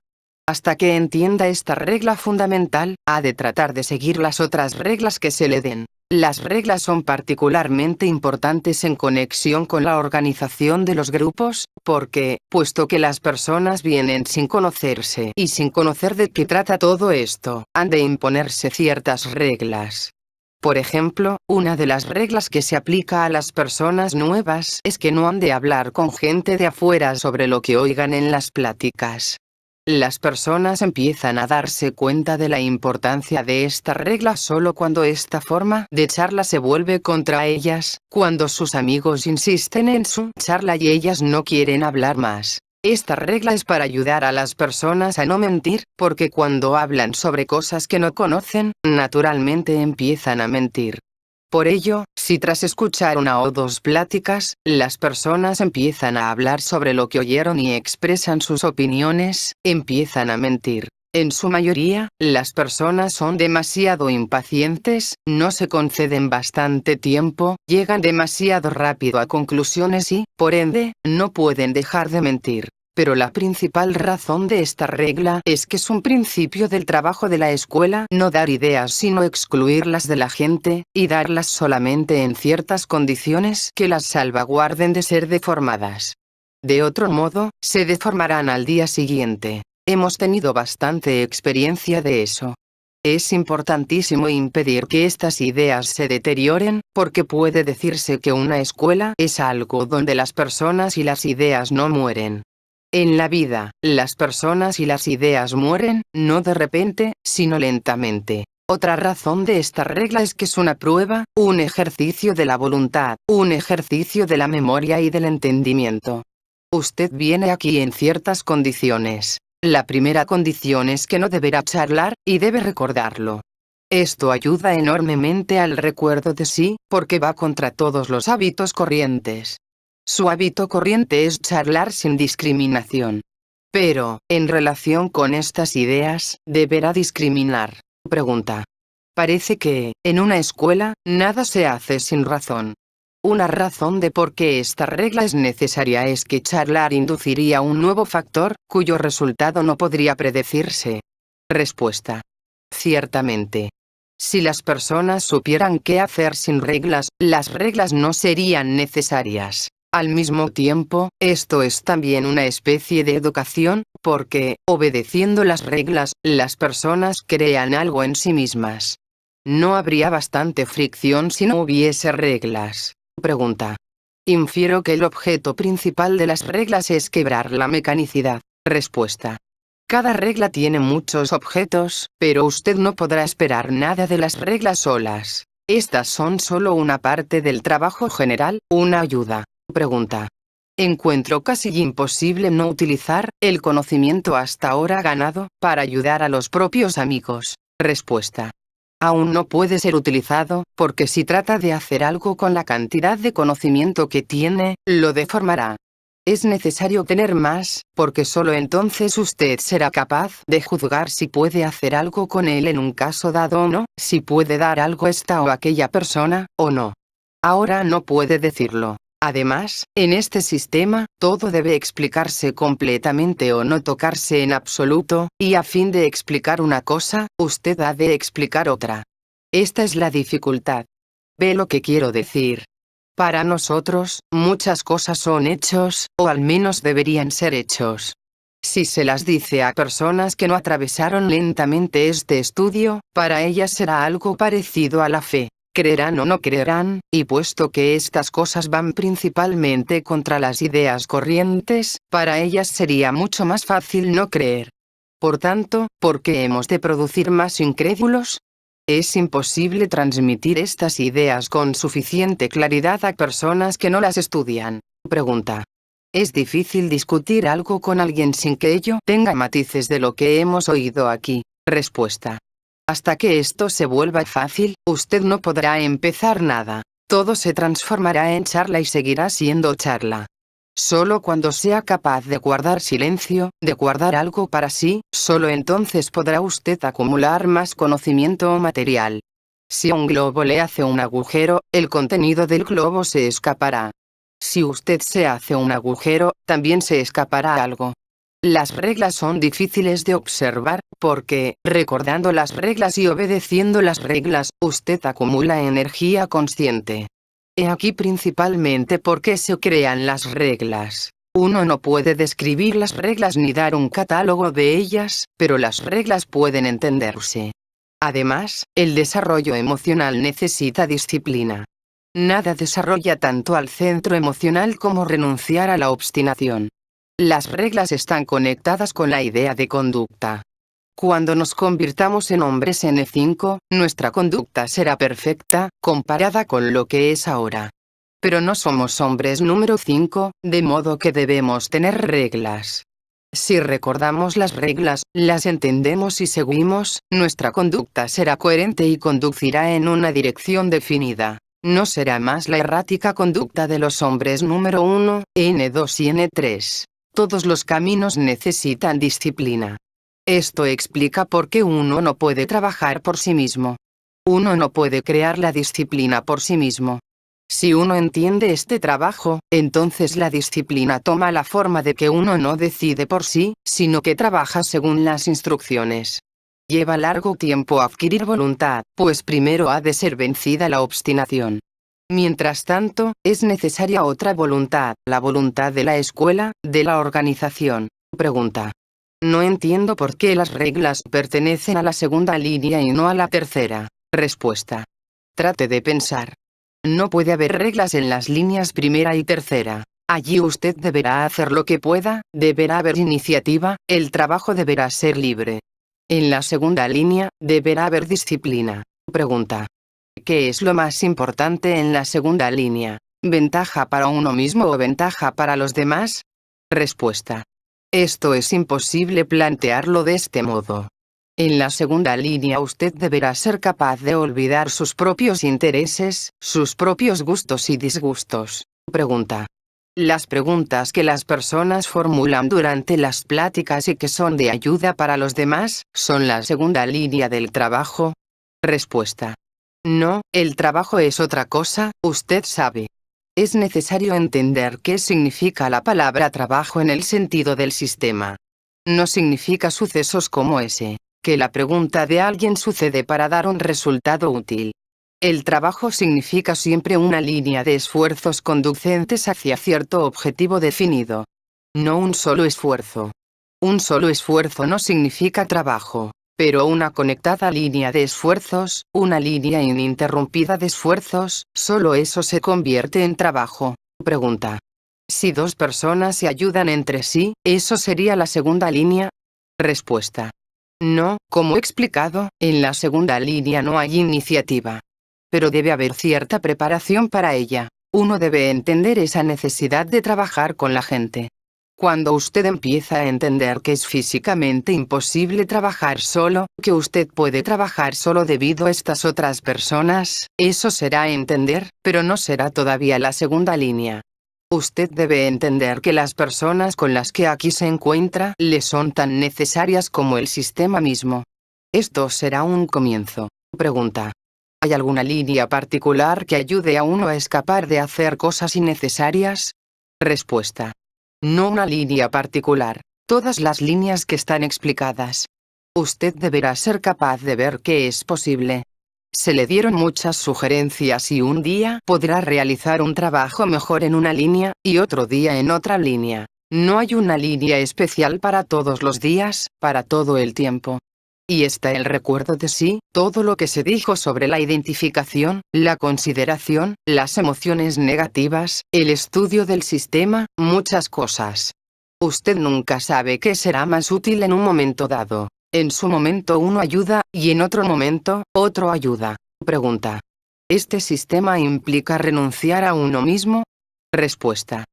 Hasta que entienda esta regla fundamental, ha de tratar de seguir las otras reglas que se le den. Las reglas son particularmente importantes en conexión con la organización de los grupos, porque, puesto que las personas vienen sin conocerse y sin conocer de qué trata todo esto, han de imponerse ciertas reglas. Por ejemplo, una de las reglas que se aplica a las personas nuevas es que no han de hablar con gente de afuera sobre lo que oigan en las pláticas. Las personas empiezan a darse cuenta de la importancia de esta regla solo cuando esta forma de charla se vuelve contra ellas, cuando sus amigos insisten en su charla y ellas no quieren hablar más. Esta regla es para ayudar a las personas a no mentir, porque cuando hablan sobre cosas que no conocen, naturalmente empiezan a mentir. Por ello, si tras escuchar una o dos pláticas, las personas empiezan a hablar sobre lo que oyeron y expresan sus opiniones, empiezan a mentir. En su mayoría, las personas son demasiado impacientes, no se conceden bastante tiempo, llegan demasiado rápido a conclusiones y, por ende, no pueden dejar de mentir. Pero la principal razón de esta regla es que es un principio del trabajo de la escuela no dar ideas sino excluirlas de la gente, y darlas solamente en ciertas condiciones que las salvaguarden de ser deformadas. De otro modo, se deformarán al día siguiente. Hemos tenido bastante experiencia de eso. Es importantísimo impedir que estas ideas se deterioren, porque puede decirse que una escuela es algo donde las personas y las ideas no mueren. En la vida, las personas y las ideas mueren, no de repente, sino lentamente. Otra razón de esta regla es que es una prueba, un ejercicio de la voluntad, un ejercicio de la memoria y del entendimiento. Usted viene aquí en ciertas condiciones. La primera condición es que no deberá charlar, y debe recordarlo. Esto ayuda enormemente al recuerdo de sí, porque va contra todos los hábitos corrientes. Su hábito corriente es charlar sin discriminación. Pero, en relación con estas ideas, deberá discriminar. Pregunta. Parece que, en una escuela, nada se hace sin razón. Una razón de por qué esta regla es necesaria es que charlar induciría un nuevo factor, cuyo resultado no podría predecirse. Respuesta. Ciertamente. Si las personas supieran qué hacer sin reglas, las reglas no serían necesarias. Al mismo tiempo, esto es también una especie de educación, porque, obedeciendo las reglas, las personas crean algo en sí mismas. ¿No habría bastante fricción si no hubiese reglas? Pregunta. Infiero que el objeto principal de las reglas es quebrar la mecanicidad. Respuesta. Cada regla tiene muchos objetos, pero usted no podrá esperar nada de las reglas solas. Estas son solo una parte del trabajo general, una ayuda. Pregunta. Encuentro casi imposible no utilizar el conocimiento hasta ahora ganado para ayudar a los propios amigos. Respuesta. Aún no puede ser utilizado, porque si trata de hacer algo con la cantidad de conocimiento que tiene, lo deformará. Es necesario tener más, porque solo entonces usted será capaz de juzgar si puede hacer algo con él en un caso dado o no, si puede dar algo a esta o aquella persona, o no. Ahora no puede decirlo. Además, en este sistema, todo debe explicarse completamente o no tocarse en absoluto, y a fin de explicar una cosa, usted ha de explicar otra. Esta es la dificultad. ¿Ve lo que quiero decir? Para nosotros, muchas cosas son hechos, o al menos deberían ser hechos. Si se las dice a personas que no atravesaron lentamente este estudio, para ellas será algo parecido a la fe. Creerán o no creerán, y puesto que estas cosas van principalmente contra las ideas corrientes, para ellas sería mucho más fácil no creer. Por tanto, ¿por qué hemos de producir más incrédulos? Es imposible transmitir estas ideas con suficiente claridad a personas que no las estudian. Pregunta. Es difícil discutir algo con alguien sin que ello tenga matices de lo que hemos oído aquí. Respuesta. Hasta que esto se vuelva fácil, usted no podrá empezar nada. Todo se transformará en charla y seguirá siendo charla. Solo cuando sea capaz de guardar silencio, de guardar algo para sí, solo entonces podrá usted acumular más conocimiento material. Si a un globo le hace un agujero, el contenido del globo se escapará. Si usted se hace un agujero, también se escapará algo. Las reglas son difíciles de observar, porque, recordando las reglas y obedeciendo las reglas, usted acumula energía consciente. He aquí principalmente por qué se crean las reglas. Uno no puede describir las reglas ni dar un catálogo de ellas, pero las reglas pueden entenderse. Además, el desarrollo emocional necesita disciplina. Nada desarrolla tanto al centro emocional como renunciar a la obstinación. Las reglas están conectadas con la idea de conducta. Cuando nos convirtamos en hombres N5, nuestra conducta será perfecta, comparada con lo que es ahora. Pero no somos hombres número 5, de modo que debemos tener reglas. Si recordamos las reglas, las entendemos y seguimos, nuestra conducta será coherente y conducirá en una dirección definida. No será más la errática conducta de los hombres número 1, N2 y N3. Todos los caminos necesitan disciplina. Esto explica por qué uno no puede trabajar por sí mismo. Uno no puede crear la disciplina por sí mismo. Si uno entiende este trabajo, entonces la disciplina toma la forma de que uno no decide por sí, sino que trabaja según las instrucciones. Lleva largo tiempo adquirir voluntad, pues primero ha de ser vencida la obstinación. Mientras tanto, es necesaria otra voluntad, la voluntad de la escuela, de la organización. Pregunta. No entiendo por qué las reglas pertenecen a la segunda línea y no a la tercera. Respuesta. Trate de pensar. No puede haber reglas en las líneas primera y tercera. Allí usted deberá hacer lo que pueda, deberá haber iniciativa, el trabajo deberá ser libre. En la segunda línea, deberá haber disciplina. Pregunta. ¿Qué es lo más importante en la segunda línea? ¿Ventaja para uno mismo o ventaja para los demás? Respuesta. Esto es imposible plantearlo de este modo. En la segunda línea usted deberá ser capaz de olvidar sus propios intereses, sus propios gustos y disgustos. Pregunta. Las preguntas que las personas formulan durante las pláticas y que son de ayuda para los demás, ¿son la segunda línea del trabajo? Respuesta. No, el trabajo es otra cosa, usted sabe. Es necesario entender qué significa la palabra trabajo en el sentido del sistema. No significa sucesos como ese, que la pregunta de alguien sucede para dar un resultado útil. El trabajo significa siempre una línea de esfuerzos conducentes hacia cierto objetivo definido. No un solo esfuerzo. Un solo esfuerzo no significa trabajo. Pero una conectada línea de esfuerzos, una línea ininterrumpida de esfuerzos, solo eso se convierte en trabajo. Pregunta. Si dos personas se ayudan entre sí, ¿eso sería la segunda línea? Respuesta. No, como he explicado, en la segunda línea no hay iniciativa. Pero debe haber cierta preparación para ella. Uno debe entender esa necesidad de trabajar con la gente. Cuando usted empieza a entender que es físicamente imposible trabajar solo, que usted puede trabajar solo debido a estas otras personas, eso será entender, pero no será todavía la segunda línea. Usted debe entender que las personas con las que aquí se encuentra le son tan necesarias como el sistema mismo. Esto será un comienzo. Pregunta. ¿Hay alguna línea particular que ayude a uno a escapar de hacer cosas innecesarias? Respuesta. No una línea particular. Todas las líneas que están explicadas. Usted deberá ser capaz de ver que es posible. Se le dieron muchas sugerencias y un día podrá realizar un trabajo mejor en una línea, y otro día en otra línea. No hay una línea especial para todos los días, para todo el tiempo. Y está el recuerdo de sí, todo lo que se dijo sobre la identificación, la consideración, las emociones negativas, el estudio del sistema, muchas cosas. Usted nunca sabe qué será más útil en un momento dado. En su momento uno ayuda, y en otro momento, otro ayuda. Pregunta. ¿Este sistema implica renunciar a uno mismo? Respuesta.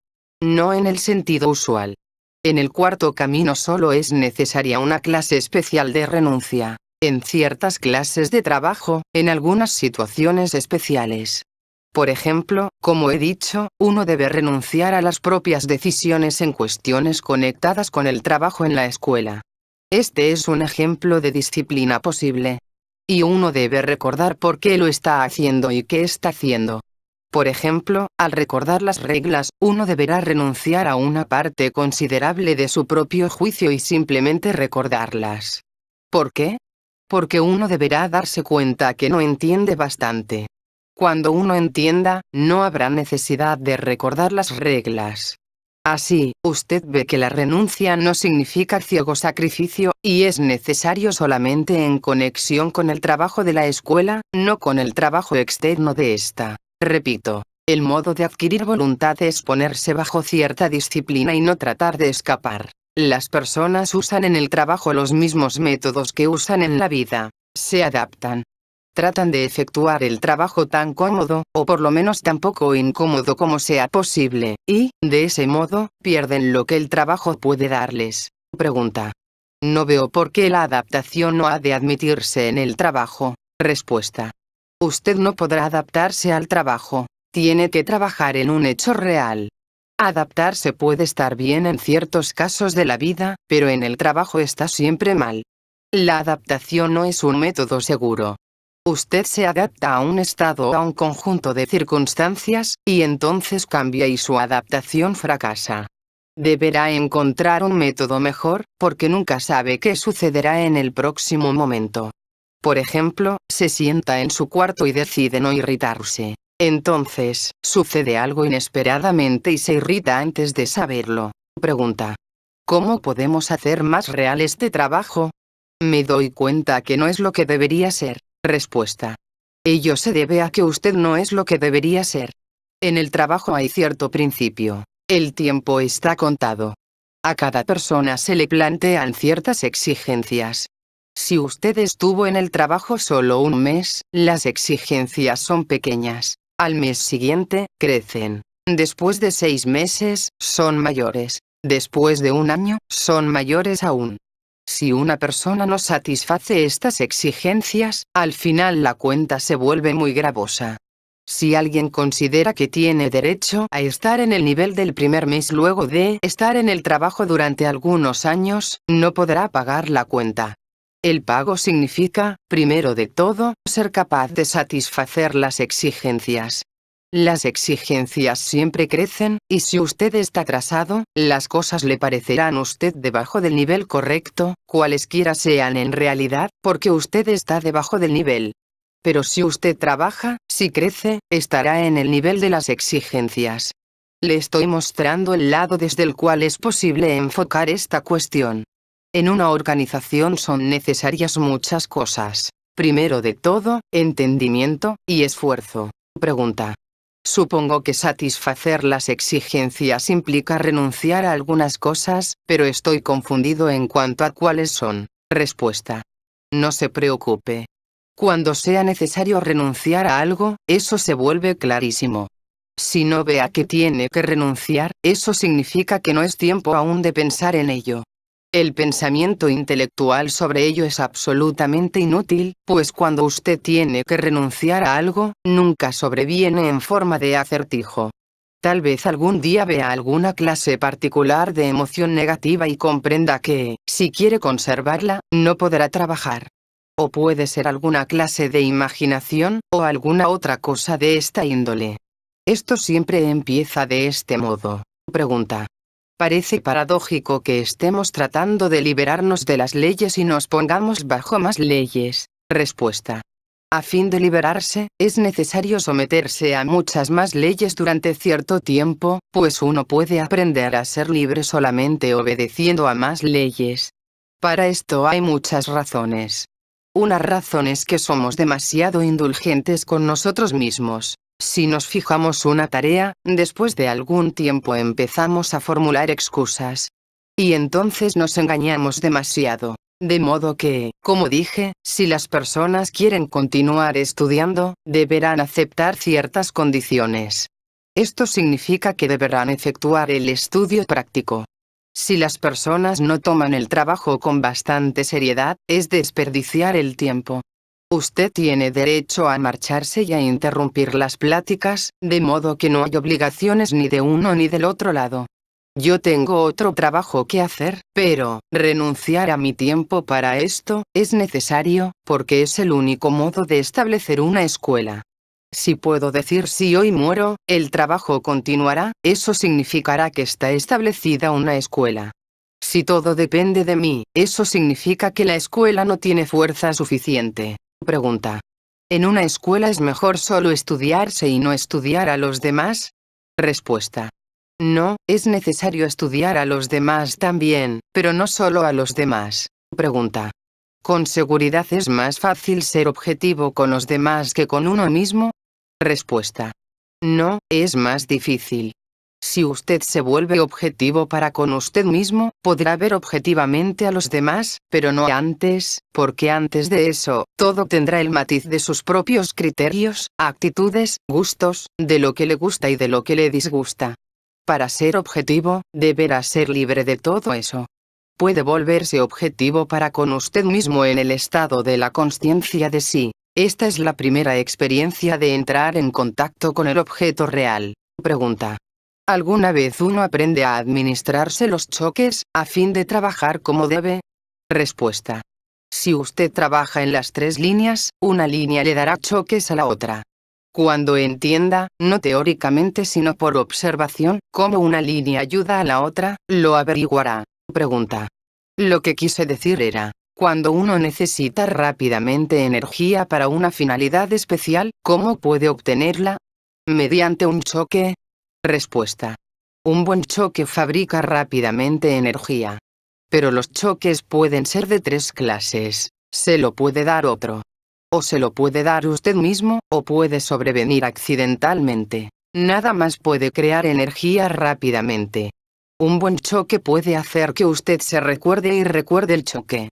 No en el sentido usual. En el cuarto camino solo es necesaria una clase especial de renuncia, en ciertas clases de trabajo, en algunas situaciones especiales. Por ejemplo, como he dicho, uno debe renunciar a las propias decisiones en cuestiones conectadas con el trabajo en la escuela. Este es un ejemplo de disciplina posible. Y uno debe recordar por qué lo está haciendo y qué está haciendo. Por ejemplo, al recordar las reglas, uno deberá renunciar a una parte considerable de su propio juicio y simplemente recordarlas. ¿Por qué? Porque uno deberá darse cuenta que no entiende bastante. Cuando uno entienda, no habrá necesidad de recordar las reglas. Así, usted ve que la renuncia no significa ciego sacrificio, y es necesario solamente en conexión con el trabajo de la escuela, no con el trabajo externo de esta. Repito, el modo de adquirir voluntad es ponerse bajo cierta disciplina y no tratar de escapar. Las personas usan en el trabajo los mismos métodos que usan en la vida. Se adaptan. Tratan de efectuar el trabajo tan cómodo, o por lo menos tan poco incómodo como sea posible, y, de ese modo, pierden lo que el trabajo puede darles. Pregunta. No veo por qué la adaptación no ha de admitirse en el trabajo. Respuesta. Usted no podrá adaptarse al trabajo. Tiene que trabajar en un hecho real. Adaptarse puede estar bien en ciertos casos de la vida, pero en el trabajo está siempre mal. La adaptación no es un método seguro. Usted se adapta a un estado o a un conjunto de circunstancias, y entonces cambia y su adaptación fracasa. Deberá encontrar un método mejor, porque nunca sabe qué sucederá en el próximo momento. Por ejemplo, se sienta en su cuarto y decide no irritarse. Entonces, sucede algo inesperadamente y se irrita antes de saberlo. Pregunta. ¿Cómo podemos hacer más real este trabajo? Me doy cuenta que no es lo que debería ser. Respuesta. Ello se debe a que usted no es lo que debería ser. En el trabajo hay cierto principio. El tiempo está contado. A cada persona se le plantean ciertas exigencias. Si usted estuvo en el trabajo solo un mes, las exigencias son pequeñas. Al mes siguiente, crecen. Después de 6 meses, son mayores. Después de un año, son mayores aún. Si una persona no satisface estas exigencias, al final la cuenta se vuelve muy gravosa. Si alguien considera que tiene derecho a estar en el nivel del primer mes luego de estar en el trabajo durante algunos años, no podrá pagar la cuenta. El pago significa, primero de todo, ser capaz de satisfacer las exigencias. Las exigencias siempre crecen, y si usted está atrasado, las cosas le parecerán a usted debajo del nivel correcto, cualesquiera sean en realidad, porque usted está debajo del nivel. Pero si usted trabaja, si crece, estará en el nivel de las exigencias. Le estoy mostrando el lado desde el cual es posible enfocar esta cuestión. En una organización son necesarias muchas cosas. Primero de todo, entendimiento y esfuerzo. Pregunta. Supongo que satisfacer las exigencias implica renunciar a algunas cosas, pero estoy confundido en cuanto a cuáles son. Respuesta. No se preocupe. Cuando sea necesario renunciar a algo, eso se vuelve clarísimo. Si no vea que tiene que renunciar, eso significa que no es tiempo aún de pensar en ello. El pensamiento intelectual sobre ello es absolutamente inútil, pues cuando usted tiene que renunciar a algo, nunca sobreviene en forma de acertijo. Tal vez algún día vea alguna clase particular de emoción negativa y comprenda que, si quiere conservarla, no podrá trabajar. O puede ser alguna clase de imaginación, o alguna otra cosa de esta índole. Esto siempre empieza de este modo. Pregunta. Parece paradójico que estemos tratando de liberarnos de las leyes y nos pongamos bajo más leyes. Respuesta. A fin de liberarse, es necesario someterse a muchas más leyes durante cierto tiempo, pues uno puede aprender a ser libre solamente obedeciendo a más leyes. Para esto hay muchas razones. Una razón es que somos demasiado indulgentes con nosotros mismos. Si nos fijamos una tarea, después de algún tiempo empezamos a formular excusas. Y entonces nos engañamos demasiado. De modo que, como dije, si las personas quieren continuar estudiando, deberán aceptar ciertas condiciones. Esto significa que deberán efectuar el estudio práctico. Si las personas no toman el trabajo con bastante seriedad, es desperdiciar el tiempo. Usted tiene derecho a marcharse y a interrumpir las pláticas, de modo que no hay obligaciones ni de uno ni del otro lado. Yo tengo otro trabajo que hacer, pero renunciar a mi tiempo para esto es necesario, porque es el único modo de establecer una escuela. Si puedo decir si hoy muero, el trabajo continuará, eso significará que está establecida una escuela. Si todo depende de mí, eso significa que la escuela no tiene fuerza suficiente. Pregunta. ¿En una escuela es mejor solo estudiarse y no estudiar a los demás? Respuesta. No, es necesario estudiar a los demás también, pero no solo a los demás. Pregunta. ¿Con seguridad es más fácil ser objetivo con los demás que con uno mismo? Respuesta. No, es más difícil. Si usted se vuelve objetivo para con usted mismo, podrá ver objetivamente a los demás, pero no antes, porque antes de eso, todo tendrá el matiz de sus propios criterios, actitudes, gustos, de lo que le gusta y de lo que le disgusta. Para ser objetivo, deberá ser libre de todo eso. Puede volverse objetivo para con usted mismo en el estado de la consciencia de sí. Esta es la primera experiencia de entrar en contacto con el objeto real. Pregunta. ¿Alguna vez uno aprende a administrarse los choques, a fin de trabajar como debe? Respuesta. Si usted trabaja en las tres líneas, una línea le dará choques a la otra. Cuando entienda, no teóricamente sino por observación, cómo una línea ayuda a la otra, lo averiguará. Pregunta. Lo que quise decir era, cuando uno necesita rápidamente energía para una finalidad especial, ¿cómo puede obtenerla? ¿Mediante un choque? Respuesta. Un buen choque fabrica rápidamente energía. Pero los choques pueden ser de tres clases. Se lo puede dar otro. O se lo puede dar usted mismo, o puede sobrevenir accidentalmente. Nada más puede crear energía rápidamente. Un buen choque puede hacer que usted se recuerde y recuerde el choque.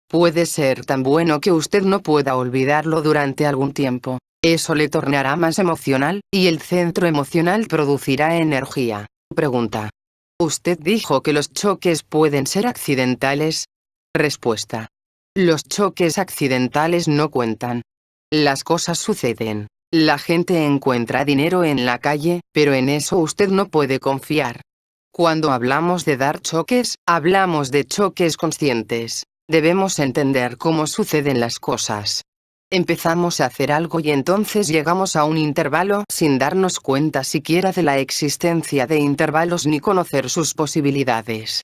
Puede ser tan bueno que usted no pueda olvidarlo durante algún tiempo. Eso le tornará más emocional, y el centro emocional producirá energía. Pregunta. ¿Usted dijo que los choques pueden ser accidentales? Respuesta. Los choques accidentales no cuentan. Las cosas suceden. La gente encuentra dinero en la calle, pero en eso usted no puede confiar. Cuando hablamos de dar choques, hablamos de choques conscientes. Debemos entender cómo suceden las cosas. Empezamos a hacer algo y entonces llegamos a un intervalo sin darnos cuenta siquiera de la existencia de intervalos ni conocer sus posibilidades.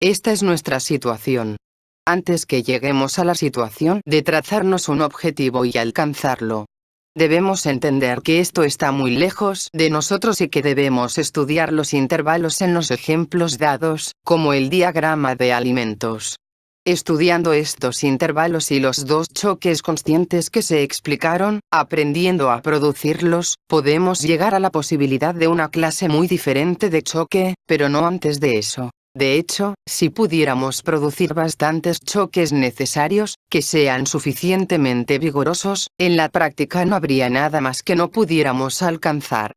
Esta es nuestra situación. Antes que lleguemos a la situación de trazarnos un objetivo y alcanzarlo, debemos entender que esto está muy lejos de nosotros y que debemos estudiar los intervalos en los ejemplos dados, como el diagrama de alimentos. Estudiando estos intervalos y los dos choques conscientes que se explicaron, aprendiendo a producirlos, podemos llegar a la posibilidad de una clase muy diferente de choque, pero no antes de eso. De hecho, si pudiéramos producir bastantes choques necesarios, que sean suficientemente vigorosos, en la práctica no habría nada más que no pudiéramos alcanzar.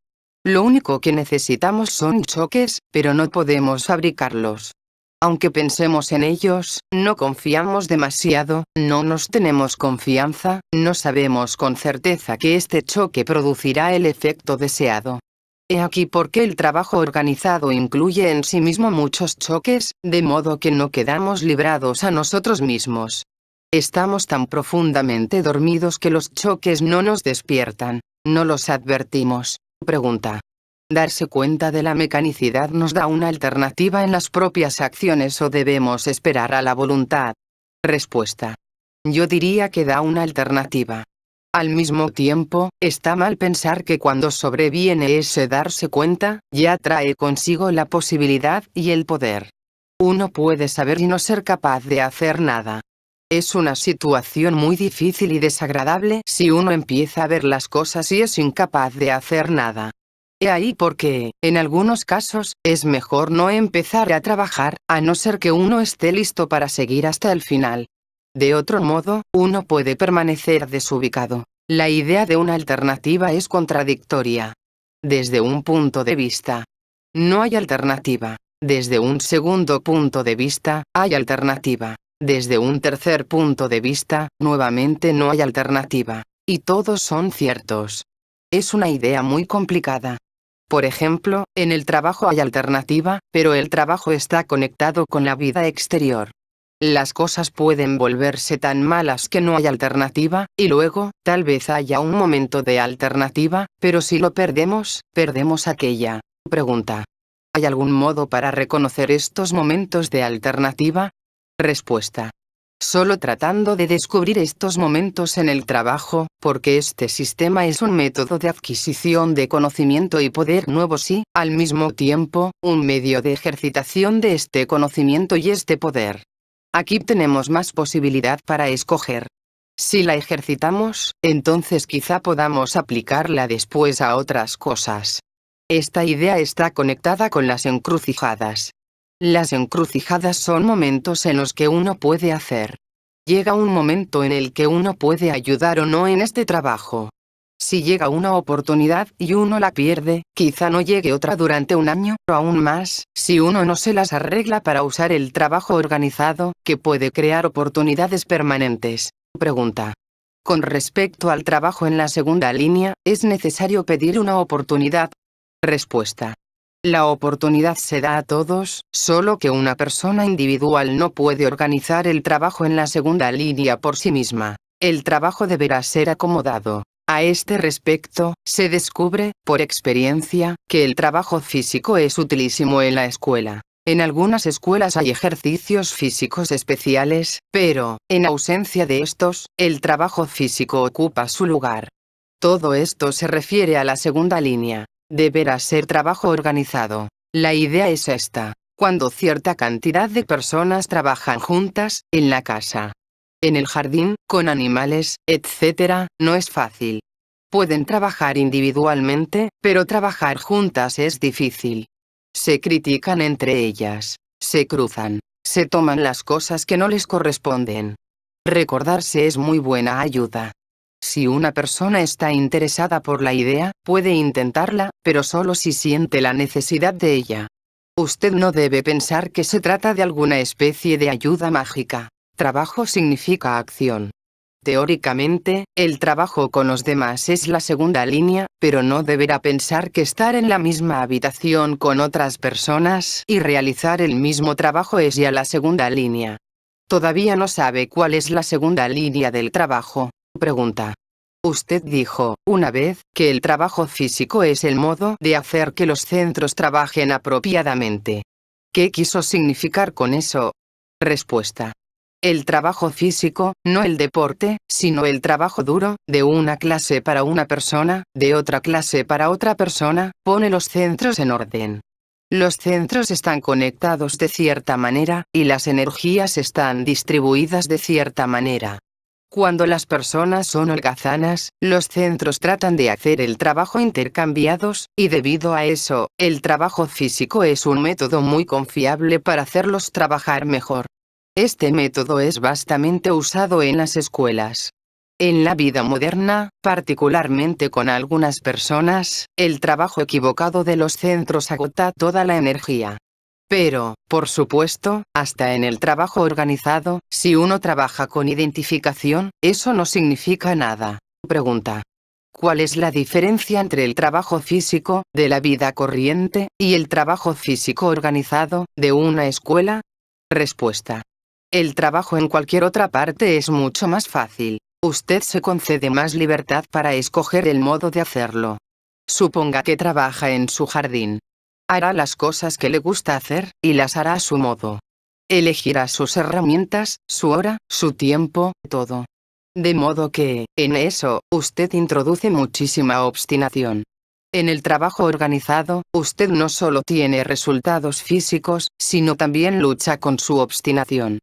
Lo único que necesitamos son choques, pero no podemos fabricarlos. Aunque pensemos en ellos, no confiamos demasiado, no nos tenemos confianza, no sabemos con certeza que este choque producirá el efecto deseado. He aquí por qué el trabajo organizado incluye en sí mismo muchos choques, de modo que no quedamos librados a nosotros mismos. Estamos tan profundamente dormidos que los choques no nos despiertan, no los advertimos. Pregunta. ¿Darse cuenta de la mecanicidad nos da una alternativa en las propias acciones o debemos esperar a la voluntad? Respuesta. Yo diría que da una alternativa. Al mismo tiempo, está mal pensar que cuando sobreviene ese darse cuenta, ya trae consigo la posibilidad y el poder. Uno puede saber y no ser capaz de hacer nada. Es una situación muy difícil y desagradable si uno empieza a ver las cosas y es incapaz de hacer nada. He ahí porque, en algunos casos, es mejor no empezar a trabajar, a no ser que uno esté listo para seguir hasta el final. De otro modo, uno puede permanecer desubicado. La idea de una alternativa es contradictoria. Desde un punto de vista, no hay alternativa. Desde un segundo punto de vista, hay alternativa. Desde un tercer punto de vista, nuevamente no hay alternativa. Y todos son ciertos. Es una idea muy complicada. Por ejemplo, en el trabajo hay alternativa, pero el trabajo está conectado con la vida exterior. Las cosas pueden volverse tan malas que no hay alternativa, y luego, tal vez haya un momento de alternativa, pero si lo perdemos, perdemos aquella. Pregunta. ¿Hay algún modo para reconocer estos momentos de alternativa? Respuesta. Solo tratando de descubrir estos momentos en el trabajo, porque este sistema es un método de adquisición de conocimiento y poder nuevos y, al mismo tiempo, un medio de ejercitación de este conocimiento y este poder. Aquí tenemos más posibilidad para escoger. Si la ejercitamos, entonces quizá podamos aplicarla después a otras cosas. Esta idea está conectada con las encrucijadas. Las encrucijadas son momentos en los que uno puede hacer. Llega un momento en el que uno puede ayudar o no en este trabajo. Si llega una oportunidad y uno la pierde, quizá no llegue otra durante un año o aún más, si uno no se las arregla para usar el trabajo organizado, que puede crear oportunidades permanentes. Pregunta. Con respecto al trabajo en la segunda línea, ¿es necesario pedir una oportunidad? Respuesta. La oportunidad se da a todos, solo que una persona individual no puede organizar el trabajo en la segunda línea por sí misma. El trabajo deberá ser acomodado. A este respecto, se descubre, por experiencia, que el trabajo físico es utilísimo en la escuela. En algunas escuelas hay ejercicios físicos especiales, pero, en ausencia de estos, el trabajo físico ocupa su lugar. Todo esto se refiere a la segunda línea. Deberá ser trabajo organizado. La idea es esta. Cuando cierta cantidad de personas trabajan juntas, en la casa, en el jardín, con animales, etc., no es fácil. Pueden trabajar individualmente, pero trabajar juntas es difícil. Se critican entre ellas, se cruzan, se toman las cosas que no les corresponden. Recordarse es muy buena ayuda. Si una persona está interesada por la idea, puede intentarla, pero solo si siente la necesidad de ella. Usted no debe pensar que se trata de alguna especie de ayuda mágica. Trabajo significa acción. Teóricamente, el trabajo con los demás es la segunda línea, pero no deberá pensar que estar en la misma habitación con otras personas y realizar el mismo trabajo es ya la segunda línea. Todavía no sabe cuál es la segunda línea del trabajo. Pregunta. Usted dijo, una vez, que el trabajo físico es el modo de hacer que los centros trabajen apropiadamente. ¿Qué quiso significar con eso? Respuesta. El trabajo físico, no el deporte, sino el trabajo duro, de una clase para una persona, de otra clase para otra persona, pone los centros en orden. Los centros están conectados de cierta manera, y las energías están distribuidas de cierta manera. Cuando las personas son holgazanas, los centros tratan de hacer el trabajo intercambiados, y debido a eso, el trabajo físico es un método muy confiable para hacerlos trabajar mejor. Este método es vastamente usado en las escuelas. En la vida moderna, particularmente con algunas personas, el trabajo equivocado de los centros agota toda la energía. Pero, por supuesto, hasta en el trabajo organizado, si uno trabaja con identificación, eso no significa nada. Pregunta. ¿Cuál es la diferencia entre el trabajo físico, de la vida corriente, y el trabajo físico organizado, de una escuela? Respuesta. El trabajo en cualquier otra parte es mucho más fácil. Usted se concede más libertad para escoger el modo de hacerlo. Suponga que trabaja en su jardín. Hará las cosas que le gusta hacer, y las hará a su modo. Elegirá sus herramientas, su hora, su tiempo, todo. De modo que, en eso, usted introduce muchísima obstinación. En el trabajo organizado, usted no solo tiene resultados físicos, sino también lucha con su obstinación.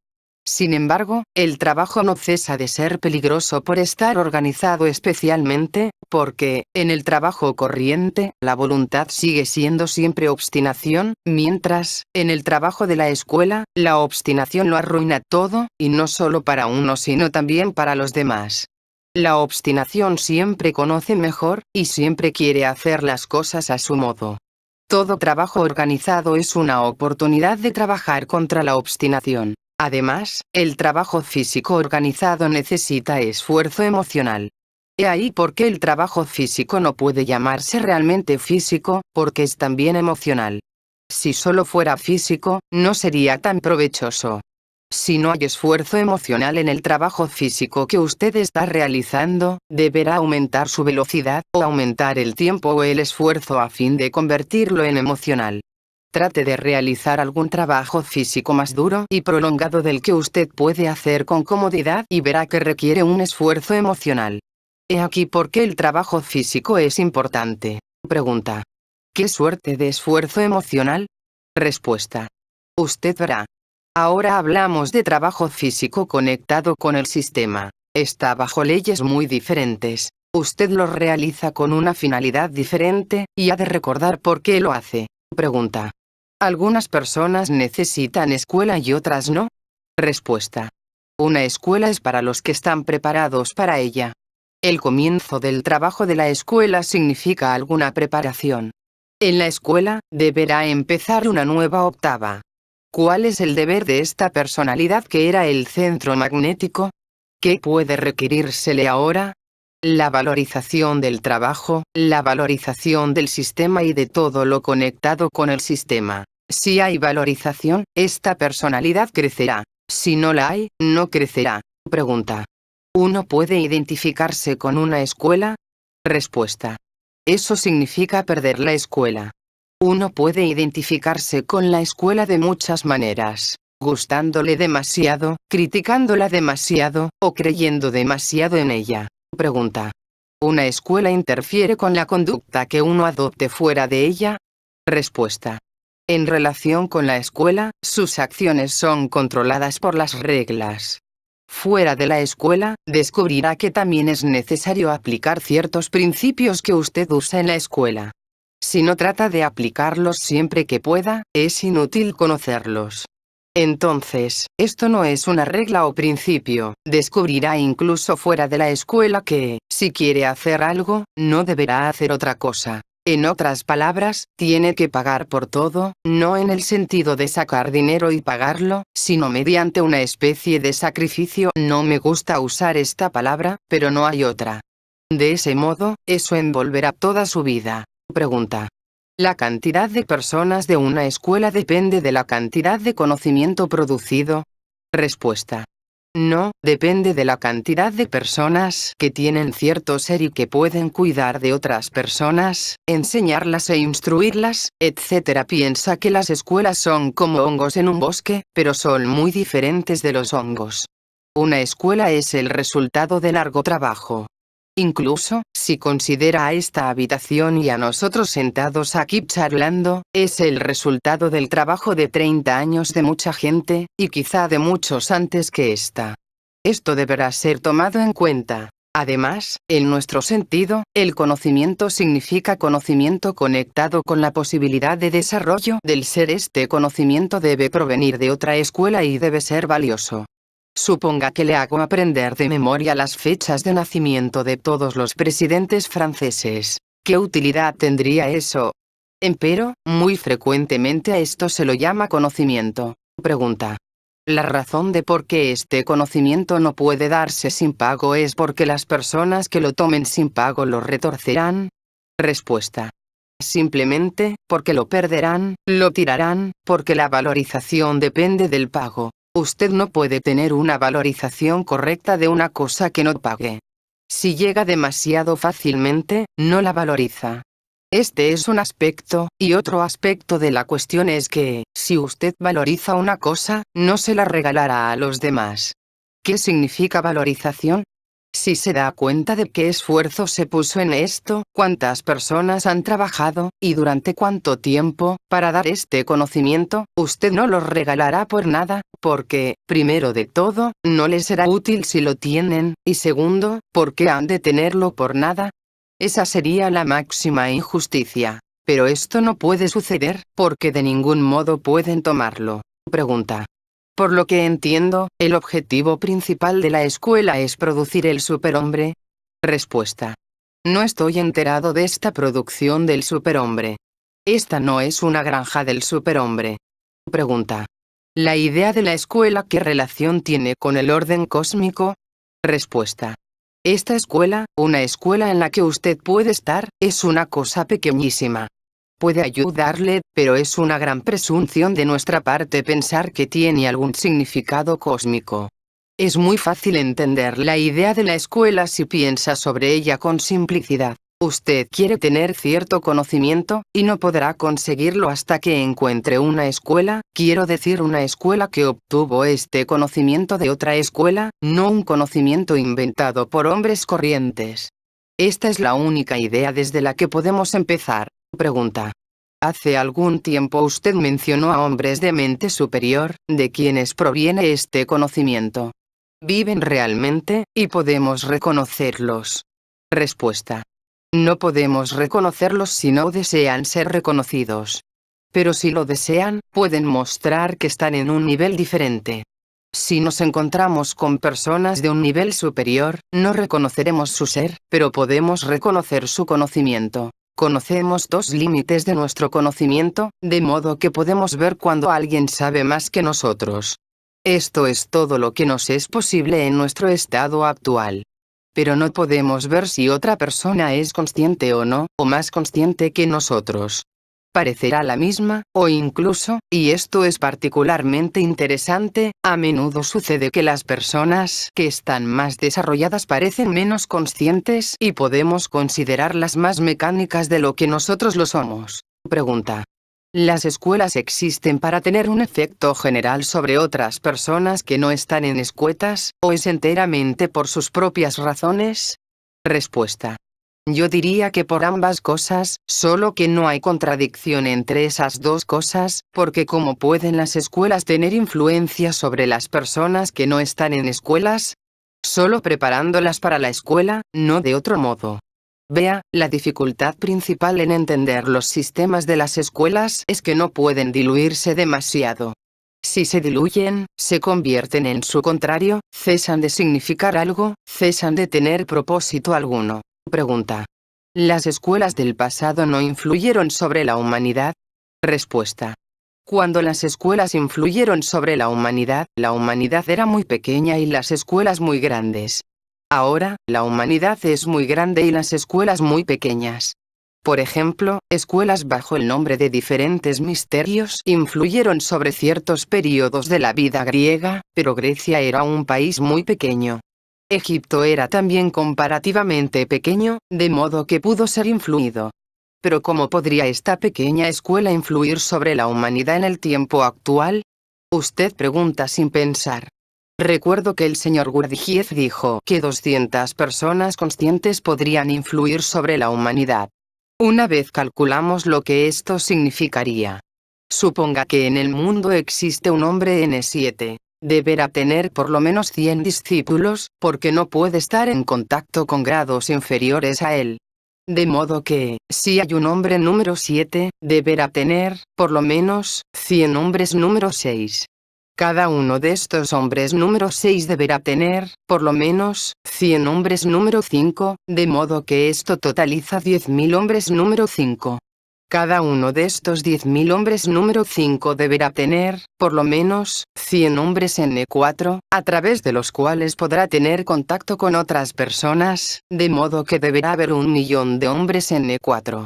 Sin embargo, el trabajo no cesa de ser peligroso por estar organizado, especialmente, porque, en el trabajo corriente, la voluntad sigue siendo siempre obstinación, mientras, en el trabajo de la escuela, la obstinación lo arruina todo, y no solo para uno sino también para los demás. La obstinación siempre conoce mejor, y siempre quiere hacer las cosas a su modo. Todo trabajo organizado es una oportunidad de trabajar contra la obstinación. Además, el trabajo físico organizado necesita esfuerzo emocional. He ahí por qué el trabajo físico no puede llamarse realmente físico, porque es también emocional. Si solo fuera físico, no sería tan provechoso. Si no hay esfuerzo emocional en el trabajo físico que usted está realizando, deberá aumentar su velocidad, o aumentar el tiempo o el esfuerzo a fin de convertirlo en emocional. Trate de realizar algún trabajo físico más duro y prolongado del que usted puede hacer con comodidad y verá que requiere un esfuerzo emocional. He aquí por qué el trabajo físico es importante. Pregunta. ¿Qué suerte de esfuerzo emocional? Respuesta. Usted verá. Ahora hablamos de trabajo físico conectado con el sistema. Está bajo leyes muy diferentes. Usted lo realiza con una finalidad diferente, y ha de recordar por qué lo hace. Pregunta. ¿Algunas personas necesitan escuela y otras no? Respuesta. Una escuela es para los que están preparados para ella. El comienzo del trabajo de la escuela significa alguna preparación. En la escuela, deberá empezar una nueva octava. ¿Cuál es el deber de esta personalidad que era el centro magnético? ¿Qué puede requerírsele ahora? La valorización del trabajo, la valorización del sistema y de todo lo conectado con el sistema. Si hay valorización, esta personalidad crecerá. Si no la hay, no crecerá. Pregunta. ¿Uno puede identificarse con una escuela? Respuesta. Eso significa perder la escuela. Uno puede identificarse con la escuela de muchas maneras. Gustándole demasiado, criticándola demasiado, o creyendo demasiado en ella. Pregunta. ¿Una escuela interfiere con la conducta que uno adopte fuera de ella? Respuesta. En relación con la escuela, sus acciones son controladas por las reglas. Fuera de la escuela, descubrirá que también es necesario aplicar ciertos principios que usted usa en la escuela. Si no trata de aplicarlos siempre que pueda, es inútil conocerlos. Entonces, esto no es una regla o principio. Descubrirá incluso fuera de la escuela que, si quiere hacer algo, no deberá hacer otra cosa. En otras palabras, tiene que pagar por todo, no en el sentido de sacar dinero y pagarlo, sino mediante una especie de sacrificio. No me gusta usar esta palabra, pero no hay otra. De ese modo, eso envolverá toda su vida. Pregunta. ¿La cantidad de personas de una escuela depende de la cantidad de conocimiento producido? Respuesta. No, depende de la cantidad de personas que tienen cierto ser y que pueden cuidar de otras personas, enseñarlas e instruirlas, etc. Piensa que las escuelas son como hongos en un bosque, pero son muy diferentes de los hongos. Una escuela es el resultado de largo trabajo. Incluso, si considera a esta habitación y a nosotros sentados aquí charlando, es el resultado del trabajo de 30 años de mucha gente, y quizá de muchos antes que esta. Esto deberá ser tomado en cuenta. Además, en nuestro sentido, el conocimiento significa conocimiento conectado con la posibilidad de desarrollo del ser. Este conocimiento debe provenir de otra escuela y debe ser valioso. Suponga que le hago aprender de memoria las fechas de nacimiento de todos los presidentes franceses. ¿Qué utilidad tendría eso? Empero, muy frecuentemente a esto se lo llama conocimiento. Pregunta. La razón de por qué este conocimiento no puede darse sin pago es porque las personas que lo tomen sin pago lo retorcerán. Respuesta. Simplemente, porque lo perderán, lo tirarán, porque la valorización depende del pago. Usted no puede tener una valorización correcta de una cosa que no pague. Si llega demasiado fácilmente, no la valoriza. Este es un aspecto, y otro aspecto de la cuestión es que, si usted valoriza una cosa, no se la regalará a los demás. ¿Qué significa valorización? Si se da cuenta de qué esfuerzo se puso en esto, cuántas personas han trabajado, y durante cuánto tiempo, para dar este conocimiento, usted no lo regalará por nada, porque, primero de todo, no les será útil si lo tienen, y segundo, ¿por qué han de tenerlo por nada? Esa sería la máxima injusticia. Pero esto no puede suceder, porque de ningún modo pueden tomarlo. Pregunta. Por lo que entiendo, el objetivo principal de la escuela es producir el superhombre. Respuesta. No estoy enterado de esta producción del superhombre. Esta no es una granja del superhombre. Pregunta. ¿La idea de la escuela qué relación tiene con el orden cósmico? Respuesta. Esta escuela, una escuela en la que usted puede estar, es una cosa pequeñísima. Puede ayudarle, pero es una gran presunción de nuestra parte pensar que tiene algún significado cósmico. Es muy fácil entender la idea de la escuela si piensa sobre ella con simplicidad. Usted quiere tener cierto conocimiento, y no podrá conseguirlo hasta que encuentre una escuela, quiero decir una escuela que obtuvo este conocimiento de otra escuela, no un conocimiento inventado por hombres corrientes. Esta es la única idea desde la que podemos empezar. Pregunta. Hace algún tiempo usted mencionó a hombres de mente superior, ¿de quienes proviene este conocimiento? ¿Viven realmente, y podemos reconocerlos? Respuesta. No podemos reconocerlos si no desean ser reconocidos. Pero si lo desean, pueden mostrar que están en un nivel diferente. Si nos encontramos con personas de un nivel superior, no reconoceremos su ser, pero podemos reconocer su conocimiento. Conocemos dos límites de nuestro conocimiento, de modo que podemos ver cuando alguien sabe más que nosotros. Esto es todo lo que nos es posible en nuestro estado actual. Pero no podemos ver si otra persona es consciente o no, o más consciente que nosotros. Parecerá la misma, o incluso, y esto es particularmente interesante, a menudo sucede que las personas que están más desarrolladas parecen menos conscientes y podemos considerarlas más mecánicas de lo que nosotros lo somos. Pregunta. ¿Las escuelas existen para tener un efecto general sobre otras personas que no están en escuetas, o es enteramente por sus propias razones? Respuesta. Yo diría que por ambas cosas, solo que no hay contradicción entre esas dos cosas, porque ¿cómo pueden las escuelas tener influencia sobre las personas que no están en escuelas? Solo preparándolas para la escuela, no de otro modo. Vea, la dificultad principal en entender los sistemas de las escuelas es que no pueden diluirse demasiado. Si se diluyen, se convierten en su contrario, cesan de significar algo, cesan de tener propósito alguno. Pregunta. ¿Las escuelas del pasado no influyeron sobre la humanidad? Respuesta. Cuando las escuelas influyeron sobre la humanidad era muy pequeña y las escuelas muy grandes. Ahora, la humanidad es muy grande y las escuelas muy pequeñas. Por ejemplo, escuelas bajo el nombre de diferentes misterios influyeron sobre ciertos períodos de la vida griega, pero Grecia era un país muy pequeño. Egipto era también comparativamente pequeño, de modo que pudo ser influido. Pero ¿cómo podría esta pequeña escuela influir sobre la humanidad en el tiempo actual? Usted pregunta sin pensar. Recuerdo que el señor Gurdjieff dijo que 200 personas conscientes podrían influir sobre la humanidad. Una vez calculamos lo que esto significaría. Suponga que en el mundo existe un hombre N7. Deberá tener por lo menos 100 discípulos, porque no puede estar en contacto con grados inferiores a él. De modo que, si hay un hombre número 7, deberá tener, por lo menos, 100 hombres número 6. Cada uno de estos hombres número 6 deberá tener, por lo menos, 100 hombres número 5, de modo que esto totaliza 10.000 hombres número 5. Cada uno de estos 10.000 hombres número 5 deberá tener, por lo menos, 100 hombres N4, a través de los cuales podrá tener contacto con otras personas, de modo que deberá haber 1.000.000 de hombres N4.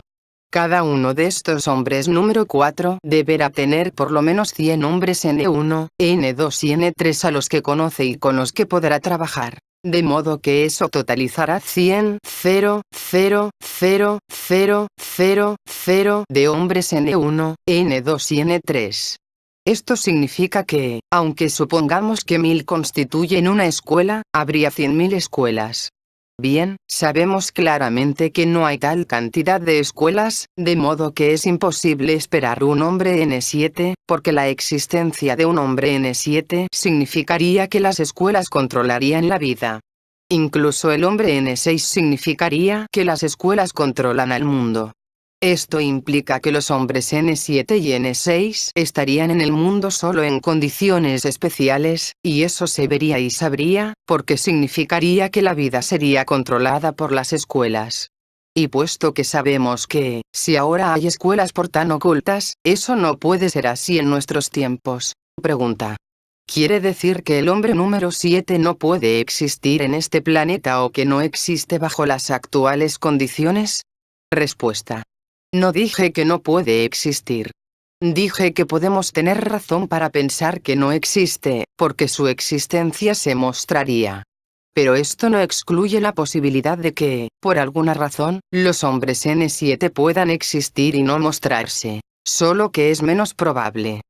Cada uno de estos hombres número 4 deberá tener por lo menos 100 hombres N1, N2 y N3 a los que conoce y con los que podrá trabajar. De modo que eso totalizará 100, 0, 0, 0, 0, 0, 0 de hombres N1, N2 y N3. Esto significa que, aunque supongamos que 1000 constituyen una escuela, habría 100.000 escuelas. Bien, sabemos claramente que no hay tal cantidad de escuelas, de modo que es imposible esperar un hombre N7, porque la existencia de un hombre N7 significaría que las escuelas controlarían la vida. Incluso el hombre N6 significaría que las escuelas controlan al mundo. Esto implica que los hombres N7 y N6 estarían en el mundo solo en condiciones especiales, y eso se vería y sabría, porque significaría que la vida sería controlada por las escuelas. Y puesto que sabemos que, si ahora hay escuelas por tan ocultas, eso no puede ser así en nuestros tiempos. Pregunta. ¿Quiere decir que el hombre número 7 no puede existir en este planeta o que no existe bajo las actuales condiciones? Respuesta. No dije que no puede existir. Dije que podemos tener razón para pensar que no existe, porque su existencia se mostraría. Pero esto no excluye la posibilidad de que, por alguna razón, los hombres N7 puedan existir y no mostrarse, solo que es menos probable.